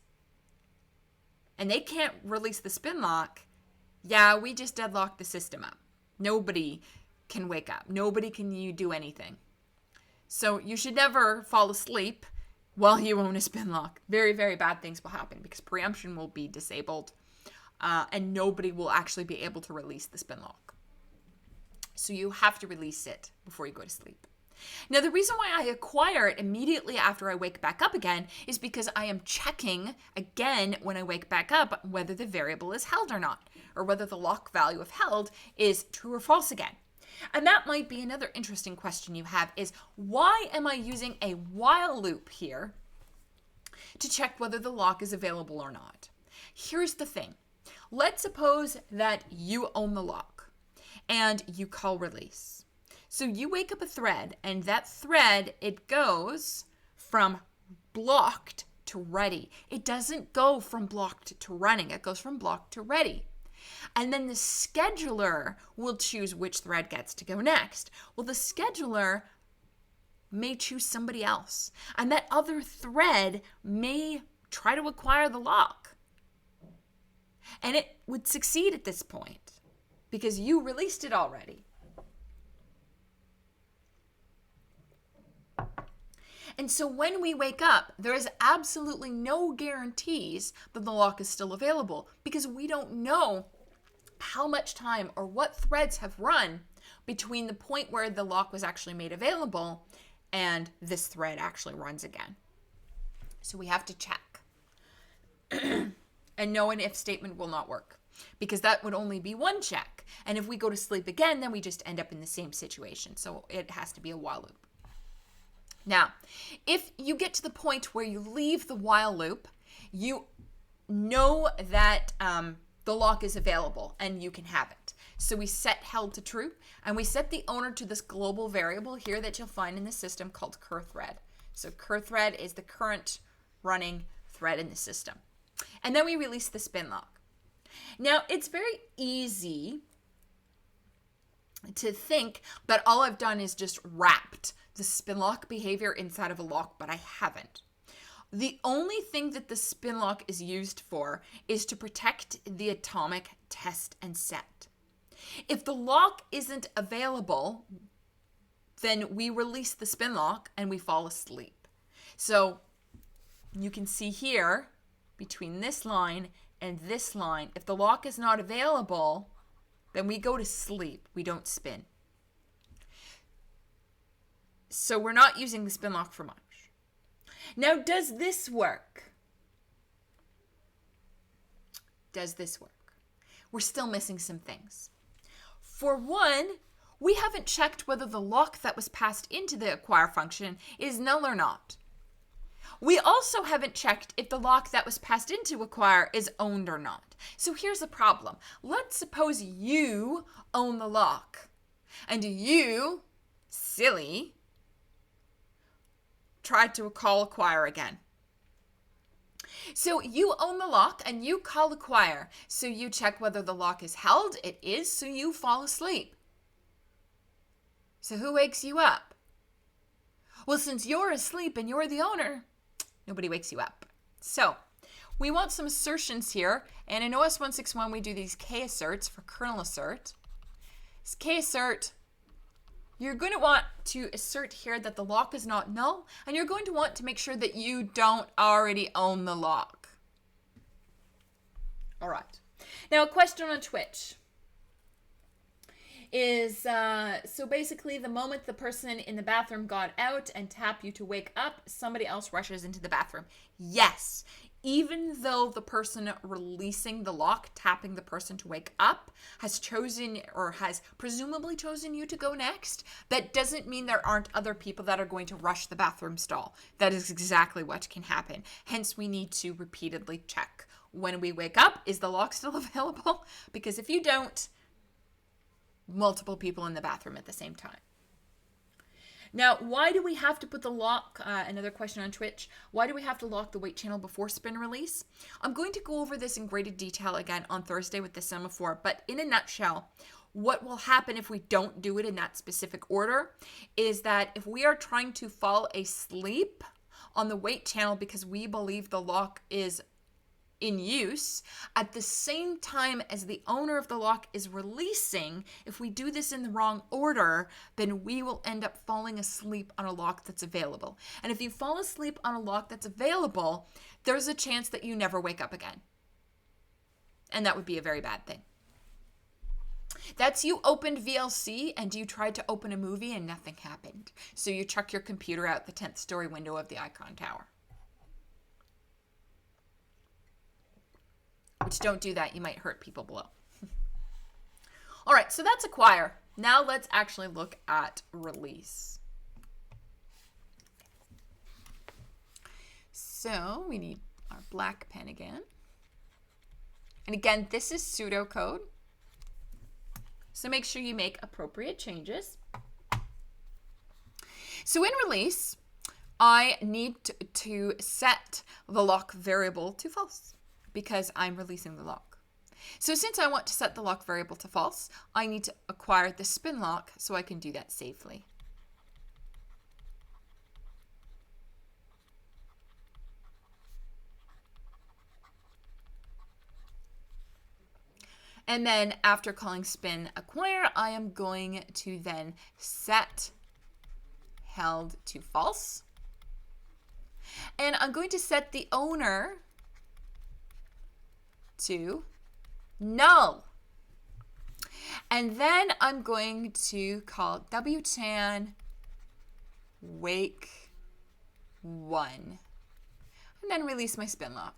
Speaker 1: and they can't release the spin lock, yeah, we just deadlock the system up. Nobody can wake up. Nobody can do anything. So you should never fall asleep while you own a spin lock. Very, very bad things will happen because preemption will be disabled and nobody will actually be able to release the spin lock. So you have to release it before you go to sleep. Now, the reason why I acquire it immediately after I wake back up again is because I am checking again when I wake back up whether the variable is held or not, or whether the lock value of held is true or false again. And that might be another interesting question you have is, why am I using a while loop here to check whether the lock is available or not? Here's the thing. Let's suppose that you own the lock and you call release. So you wake up a thread, and that thread, it goes from blocked to ready. It doesn't go from blocked to running. It goes from blocked to ready. And then the scheduler will choose which thread gets to go next. Well, the scheduler may choose somebody else, and that other thread may try to acquire the lock. And it would succeed at this point because you released it already. And so when we wake up, there is absolutely no guarantees that the lock is still available because we don't know how much time or what threads have run between the point where the lock was actually made available and this thread actually runs again. So we have to check. And no an if statement will not work because that would only be one check. And if we go to sleep again, then we just end up in the same situation. So it has to be a while loop. Now, if you get to the point where you leave the while loop, you know that the lock is available and you can have it. So we set held to true, and we set the owner to this global variable here that you'll find in the system called curthread. So curthread is the current running thread in the system. And then we release the spin lock. Now, it's very easy to think that all I've done is just wrapped the spin lock behavior inside of a lock, but I haven't. The only thing that the spin lock is used for is to protect the atomic test and set. If the lock isn't available, then we release the spin lock and we fall asleep. So you can see here between this line and this line, if the lock is not available, then we go to sleep. We don't spin. So we're not using the spin lock for much. Now, does this work? Does this work? We're still missing some things. For one, we haven't checked whether the lock that was passed into the acquire function is null or not. We also haven't checked if the lock that was passed into acquire is owned or not. So here's the problem. Let's suppose you own the lock and you, silly, tried to call acquire again. So you own the lock and you call acquire. So you check whether the lock is held. It is, so you fall asleep. So who wakes you up? Well, since you're asleep and you're the owner, nobody wakes you up. So we want some assertions here. And in OS 161, we do these K asserts for kernel assert. This K assert, you're going to want to assert here that the lock is not null, and you're going to want to make sure that you don't already own the lock. All right. Now, a question on Twitch is, so basically the moment the person in the bathroom got out and tapped you to wake up, somebody else rushes into the bathroom. Yes. Even though the person releasing the lock, tapping the person to wake up, has chosen or has presumably chosen you to go next, that doesn't mean there aren't other people that are going to rush the bathroom stall. That is exactly what can happen. Hence, we need to repeatedly check. When we wake up, is the lock still available? Because if you don't, multiple people in the bathroom at the same time. Now, why do we have to put the lock, another question on Twitch, why do we have to lock the wait channel before spin release? I'm going to go over this in greater detail again on Thursday with the semaphore, but in a nutshell, what will happen if we don't do it in that specific order is that if we are trying to fall asleep on the wait channel because we believe the lock is in use, at the same time as the owner of the lock is releasing, if we do this in the wrong order, then we will end up falling asleep on a lock that's available. And if you fall asleep on a lock that's available, there's a chance that you never wake up again. And that would be a very bad thing. That's you opened VLC and you tried to open a movie and nothing happened. So you chuck your computer out the 10th story window of the Icon Tower. Which, don't do that. You might hurt people below. All right, so that's acquire. Now let's actually look at release. So we need our black pen again. And again, this is pseudocode. So make sure you make appropriate changes. So in release, I need to set the lock variable to false, because I'm releasing the lock. So since I want to set the lock variable to false, I need to acquire the spin lock so I can do that safely. And then after calling spin acquire, I am going to then set held to false. And I'm going to set the owner to null. And then I'm going to call wtan wake 1 and then release my spin lock.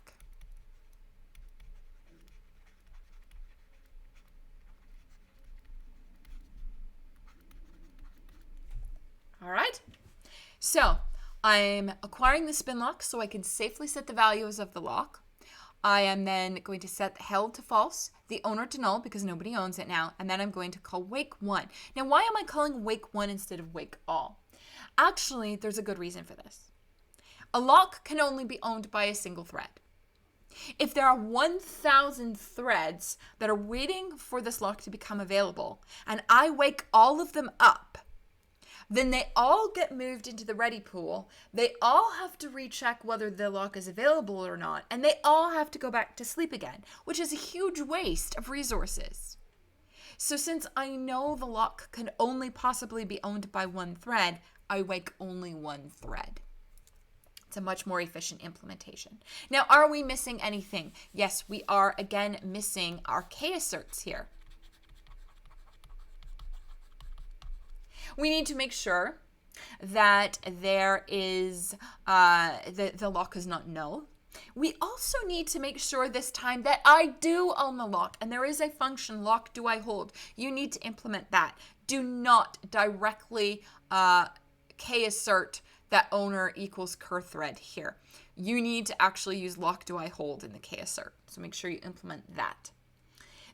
Speaker 1: All right. So I'm acquiring the spin lock so I can safely set the values of the lock. I am then going to set held to false, the owner to null because nobody owns it now, and then I'm going to call wake 1. Now, why am I calling wake 1 instead of wake all? Actually, there's a good reason for this. A lock can only be owned by a single thread. If there are 1,000 threads that are waiting for this lock to become available, and I wake all of them up, then they all get moved into the ready pool. They all have to recheck whether the lock is available or not, and they all have to go back to sleep again, which is a huge waste of resources. So since I know the lock can only possibly be owned by one thread, I wake only one thread. It's a much more efficient implementation. Now, are we missing anything? Yes, we are again missing our K asserts here. We need to make sure that there is, the lock is not null. We also need to make sure this time that I do own the lock, and there is a function, lock do I hold. You need to implement that. Do not directly K assert that owner equals cur thread here. You need to actually use lock do I hold in the K assert. So make sure you implement that.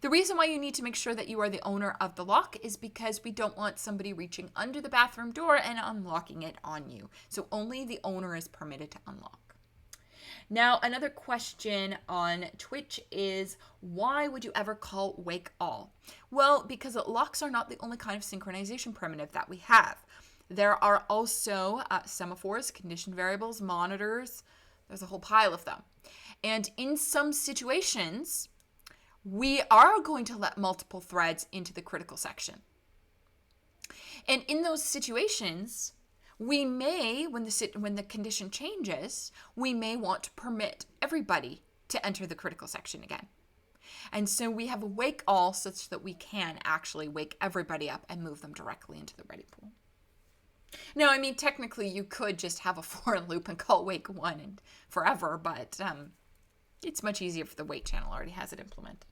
Speaker 1: The reason why you need to make sure that you are the owner of the lock is because we don't want somebody reaching under the bathroom door and unlocking it on you. So only the owner is permitted to unlock. Now, another question on Twitch is, why would you ever call wake all? Well, because locks are not the only kind of synchronization primitive that we have. There are also semaphores, condition variables, monitors. There's a whole pile of them. And in some situations, we are going to let multiple threads into the critical section. And in those situations, we may, when the condition changes, we may want to permit everybody to enter the critical section again. And so we have a wake all such that we can actually wake everybody up and move them directly into the ready pool. Now, I mean, technically you could just have a for loop and call wake one and forever, but it's much easier if the wait channel already has it implemented.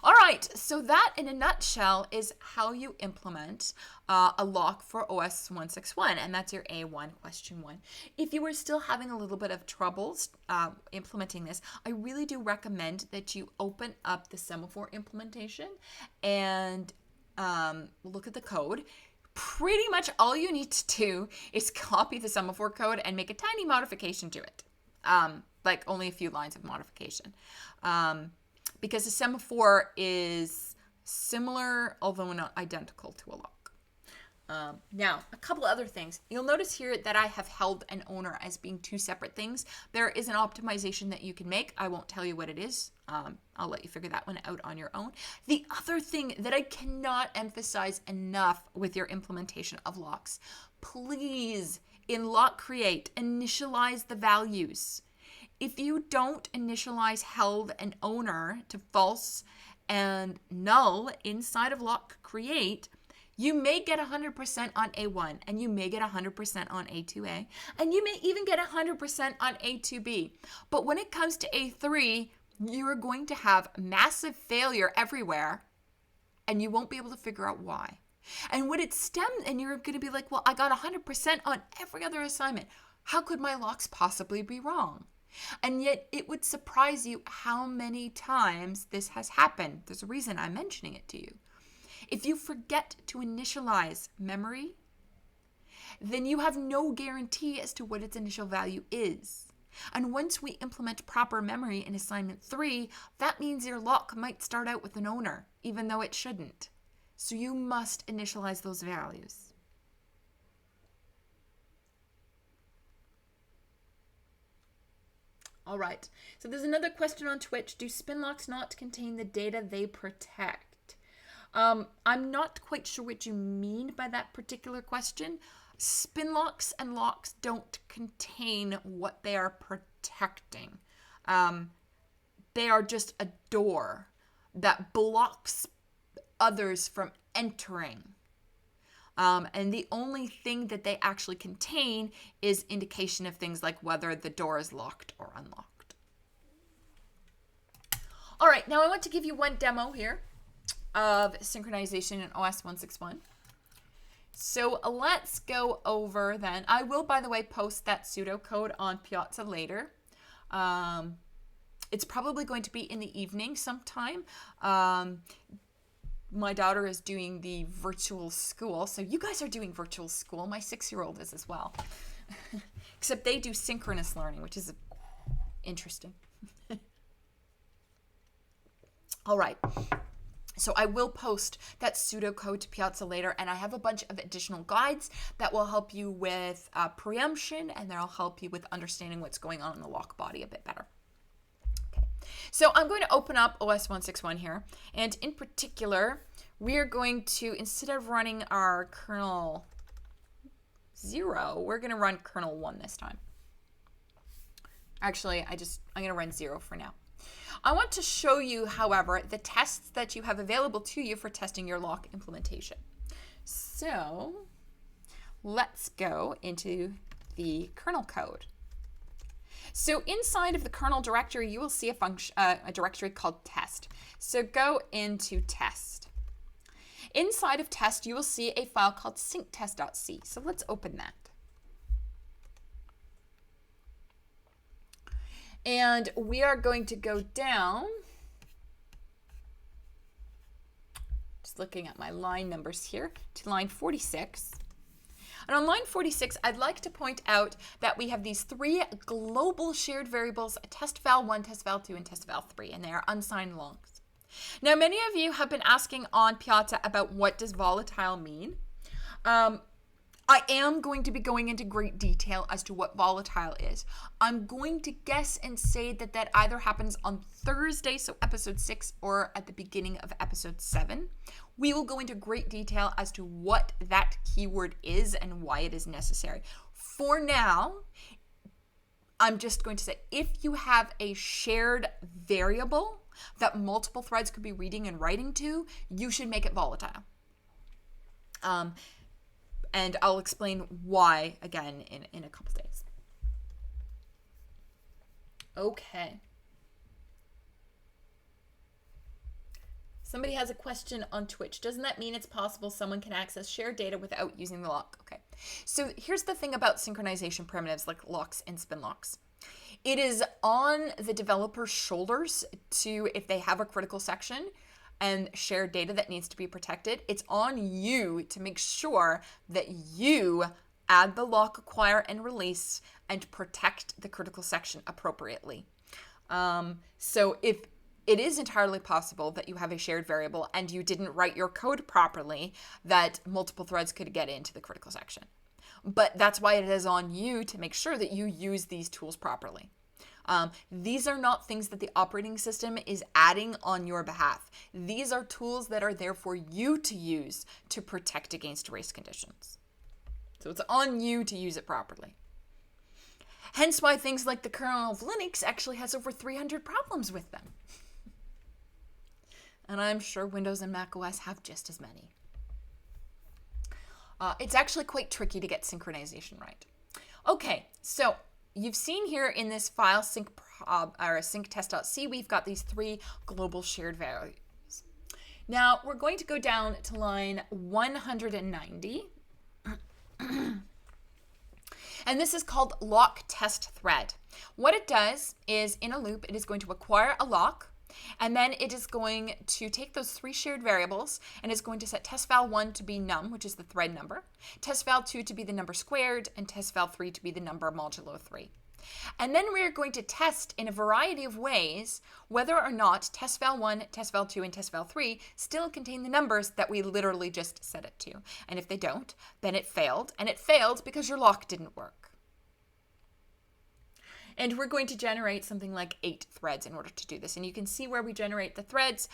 Speaker 1: All right, so that in a nutshell is how you implement a lock for OS 161, and that's your A1 question 1. If you were still having a little bit of troubles implementing this, I really do recommend that you open up the semaphore implementation and look at the code. Pretty much all you need to do is copy the semaphore code and make a tiny modification to it, like only a few lines of modification. Because a semaphore is similar, although not identical to a lock. Now, a couple other things. You'll notice here that I have held and owner as being two separate things. There is an optimization that you can make. I won't tell you what it is. I'll let you figure that one out on your own. The other thing that I cannot emphasize enough with your implementation of locks, please, in lock create, initialize the values. If you don't initialize held and owner to false and null inside of lock create, you may get 100% on A1, and you may get 100% on A2A, and you may even get 100% on A2B. But when it comes to A3, you are going to have massive failure everywhere, and you won't be able to figure out why. And when it stems, and you're going to be like, well, I got 100% on every other assignment. How could my locks possibly be wrong? And yet it would surprise you how many times this has happened. There's a reason I'm mentioning it to you. If you forget to initialize memory, then you have no guarantee as to what its initial value is. And once we implement proper memory in assignment 3, that means your lock might start out with an owner, even though it shouldn't. So you must initialize those values. All right, so there's another question on Twitch. Do spin locks not contain the data they protect? I'm not quite sure what you mean by that particular question. Spin locks and locks don't contain what they are protecting. They are just a door that blocks others from entering. And the only thing that they actually contain is indication of things like whether the door is locked or unlocked. All right, now I want to give you one demo here of synchronization in OS 161. So let's go over then. I will, by the way, post that pseudocode on Piazza later. It's probably going to be in the evening sometime. My daughter is doing the virtual school. So you guys are doing virtual school. My 6-year-old is as well. Except they do synchronous learning, which is interesting. All right. So I will post that pseudocode to Piazza later, and I have a bunch of additional guides that will help you with preemption, and that'll help you with understanding what's going on in the lock body a bit better. So I'm going to open up OS 161 here, and in particular, we are going to, instead of running our kernel 0, we're going to run kernel 1 this time. Actually, I'm going to run 0 for now. I want to show you, however, the tests that you have available to you for testing your lock implementation. So let's go into the kernel code. So inside of the kernel directory, you will see a directory called test. So go into test. Inside of test, you will see a file called synchtest.c. So let's open that. And we are going to go down, just looking at my line numbers here, to line 46. And on line 46, I'd like to point out that we have these 3 global shared variables, test val 1, test val 2, and test val 3, and they are unsigned longs. Now, many of you have been asking on Piazza about what does volatile mean. I am going to be going into great detail as to what volatile is. I'm going to guess and say that that either happens on Thursday, so episode 6, or at the beginning of episode 7. We will go into great detail as to what that keyword is and why it is necessary. For now, I'm just going to say if you have a shared variable that multiple threads could be reading and writing to, you should make it volatile. And I'll explain why again in a couple days. Okay. Somebody has a question on Twitch. Doesn't that mean it's possible someone can access shared data without using the lock? Okay. So here's the thing about synchronization primitives like locks and spin locks. It is on the developer's shoulders to, if they have a critical section and shared data that needs to be protected, it's on you to make sure that you add the lock, acquire, and release and protect the critical section appropriately. So if it is entirely possible that you have a shared variable and you didn't write your code properly, that multiple threads could get into the critical section. But that's why it is on you to make sure that you use these tools properly. These are not things that the operating system is adding on your behalf. These are tools that are there for you to use to protect against race conditions. So it's on you to use it properly. Hence why things like the kernel of Linux actually has over 300 problems with them. And I'm sure Windows and Mac OS have just as many. It's actually quite tricky to get synchronization right. Okay, so you've seen here in this file sync.test.c, we've got these 3 global shared values. Now we're going to go down to line 190. And this is called lock test thread. What it does is in a loop, it is going to acquire a lock, and then it is going to take those 3 shared variables and is going to set test val 1 to be num, which is the thread number, test val 2 to be the number squared, and test val 3 to be the number modulo 3. And then we're going to test in a variety of ways whether or not test val 1, test val 2, and test val 3 still contain the numbers that we literally just set it to. And if they don't, then it failed, and it failed because your lock didn't work. And we're going to generate something like 8 threads in order to do this. And you can see where we generate the threads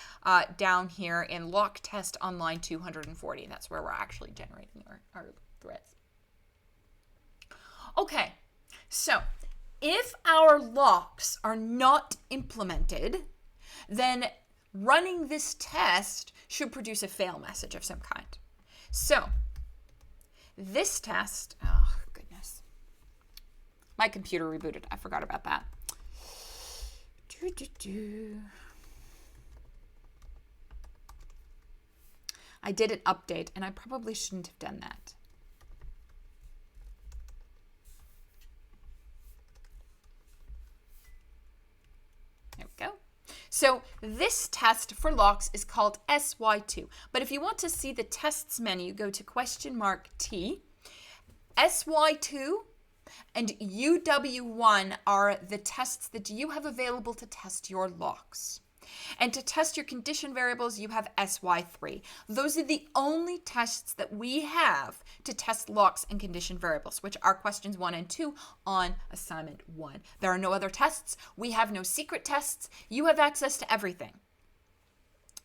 Speaker 1: down here in lock test on line 240. That's where we're actually generating our threads. Okay, so if our locks are not implemented, then running this test should produce a fail message of some kind. So this test, oh goodness. My computer rebooted. I forgot about that. I did an update, and I probably shouldn't have done that. There we go. So this test for locks is called SY2. But if you want to see the tests menu, go to $T. SY2 and UW1 are the tests that you have available to test your locks. And to test your condition variables, you have SY3. Those are the only tests that we have to test locks and condition variables, which are questions 1 and 2 on assignment 1. There are no other tests. We have no secret tests. You have access to everything.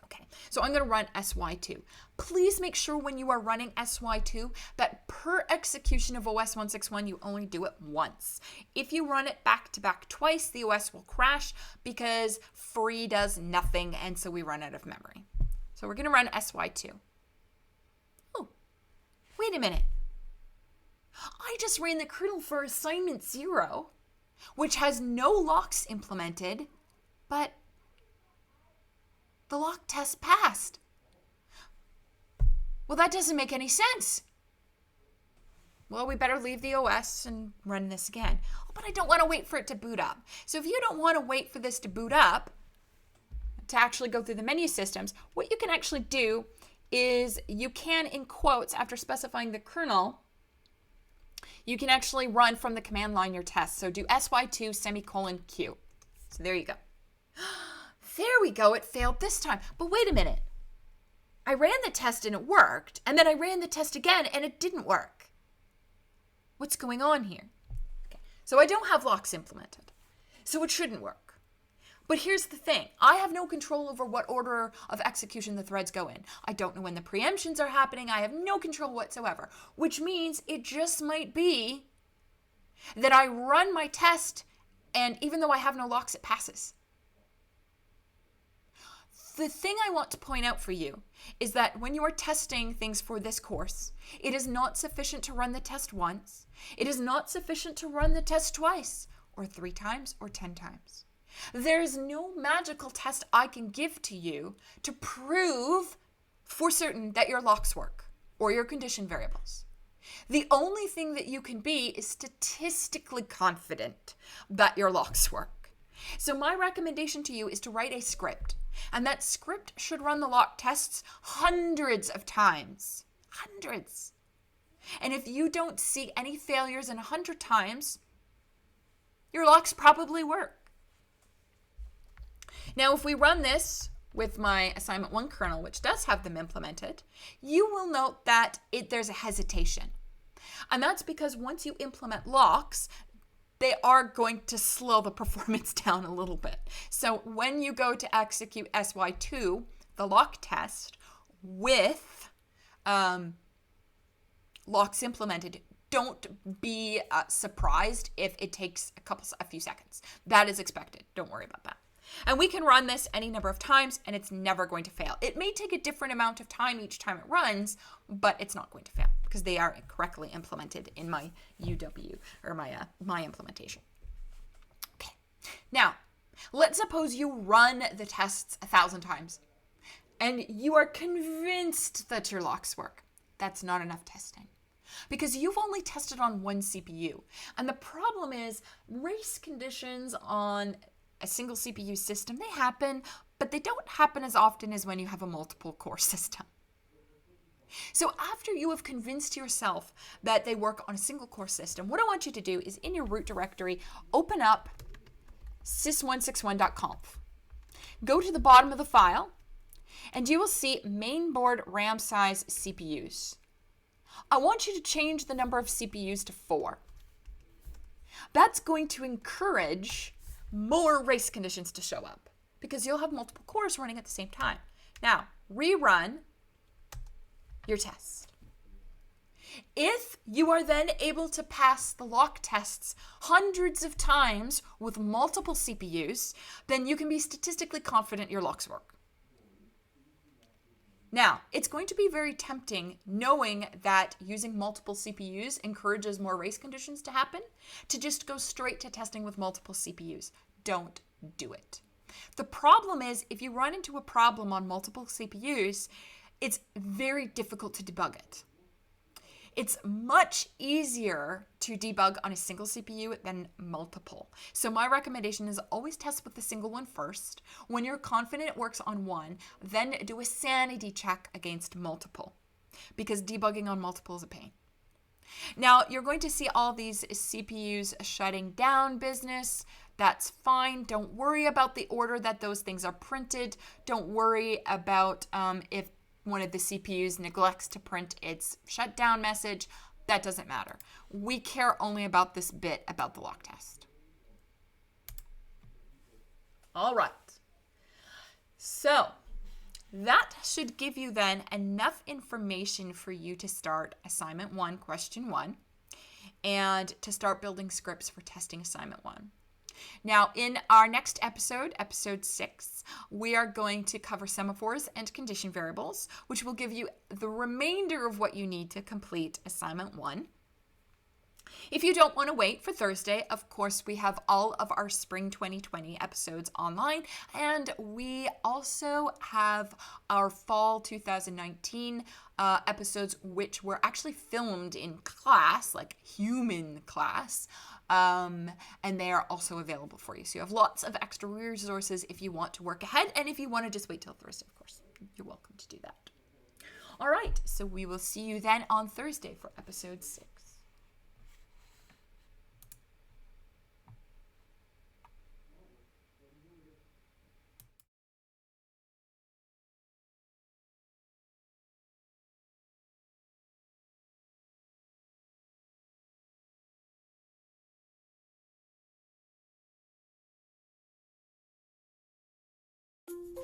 Speaker 1: Okay, so I'm going to run SY2. Please make sure when you are running SY2 that per execution of OS 161, you only do it once. If you run it back to back twice, the OS will crash because free does nothing, and so we run out of memory. So we're going to run SY2. Oh, wait a minute. I just ran the kernel for assignment 0, which has no locks implemented, but the lock test passed. Well, that doesn't make any sense. Well, we better leave the OS and run this again. Oh, but I don't want to wait for it to boot up. So if you don't want to wait for this to boot up, to actually go through the menu systems, what you can actually do is you can, in quotes, after specifying the kernel, you can actually run from the command line your test. So do sy2 semicolon q. So there you go. There we go. It failed this time. But wait a minute. I ran the test and it worked. And then I ran the test again and it didn't work. What's going on here? Okay. So I don't have locks implemented. So it shouldn't work. But here's the thing. I have no control over what order of execution the threads go in. I don't know when the preemptions are happening. I have no control whatsoever, which means it just might be that I run my test and even though I have no locks, it passes. The thing I want to point out for you is that when you are testing things for this course, it is not sufficient to run the test once. It is not sufficient to run the test twice or 3 times or 10 times. There is no magical test I can give to you to prove for certain that your locks work or your condition variables. The only thing that you can be is statistically confident that your locks work. So my recommendation to you is to write a script, and that script should run the lock tests hundreds of times. Hundreds. And if you don't see any failures in 100 times, your locks probably work. Now, if we run this with my assignment 1 kernel, which does have them implemented, you will note that there's a hesitation. And that's because once you implement locks, they are going to slow the performance down a little bit. So when you go to execute sy2, the lock test, with locks implemented, don't be surprised if it takes a few seconds. That is expected. Don't worry about that. And we can run this any number of times and it's never going to fail. It may take a different amount of time each time it runs, but it's not going to fail because they are correctly implemented in my UW or my implementation. Okay. Now, let's suppose you run the tests 1,000 times and you are convinced that your locks work. That's not enough testing, because you've only tested on one CPU. And the problem is race conditions on a single CPU system, they happen, but they don't happen as often as when you have a multiple core system. So after you have convinced yourself that they work on a single core system, what I want you to do is in your root directory, open up sys161.conf. Go to the bottom of the file, and you will see mainboard RAM size CPUs. I want you to change the number of CPUs to 4. That's going to encourage more race conditions to show up because you'll have multiple cores running at the same time. Now, rerun your test. If you are then able to pass the lock tests hundreds of times with multiple CPUs, then you can be statistically confident your locks work. Now, it's going to be very tempting, knowing that using multiple CPUs encourages more race conditions to happen, to just go straight to testing with multiple CPUs. Don't do it. The problem is, if you run into a problem on multiple CPUs, it's very difficult to debug it. It's much easier to debug on a single CPU than multiple. So my recommendation is always test with the single one first. When you're confident it works on one, then do a sanity check against multiple, because debugging on multiple is a pain. Now, you're going to see all these CPUs shutting down business. That's fine. Don't worry about the order that those things are printed. Don't worry about if one of the CPUs neglects to print its shutdown message. That doesn't matter. We care only about this bit about the lock test. All right. So that should give you then enough information for you to start assignment 1, question 1, and to start building scripts for testing assignment 1. Now, in our next episode, episode 6, we are going to cover semaphores and condition variables, which will give you the remainder of what you need to complete assignment 1. If you don't want to wait for Thursday, of course, we have all of our spring 2020 episodes online, and we also have our fall 2019 episodes, which were actually filmed in class, like human class, and they are also available for you. So you have lots of extra resources if you want to work ahead, and if you want to just wait till Thursday, of course, you're welcome to do that. All right, so we will see you then on Thursday for episode 6.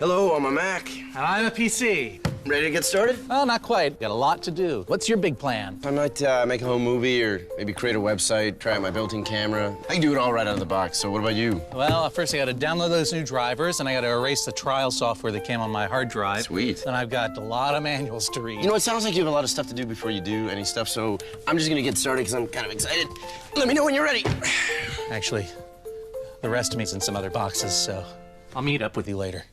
Speaker 2: Hello, I'm a Mac.
Speaker 3: And I'm a PC.
Speaker 2: Ready to get started?
Speaker 3: Well, not quite. Got a lot to do. What's your big plan?
Speaker 2: I might make a home movie or maybe create a website, try out my built-in camera. I can do it all right out of the box, so what about you?
Speaker 3: Well, first I gotta download those new drivers, and I gotta erase the trial software that came on my hard drive.
Speaker 2: Sweet.
Speaker 3: And I've got a lot of manuals to read.
Speaker 2: You know, it sounds like you have a lot of stuff to do before you do any stuff, so I'm just gonna get started because I'm kind of excited. Let me know when you're ready.
Speaker 3: Actually, the rest of me's in some other boxes, so I'll meet up with you later.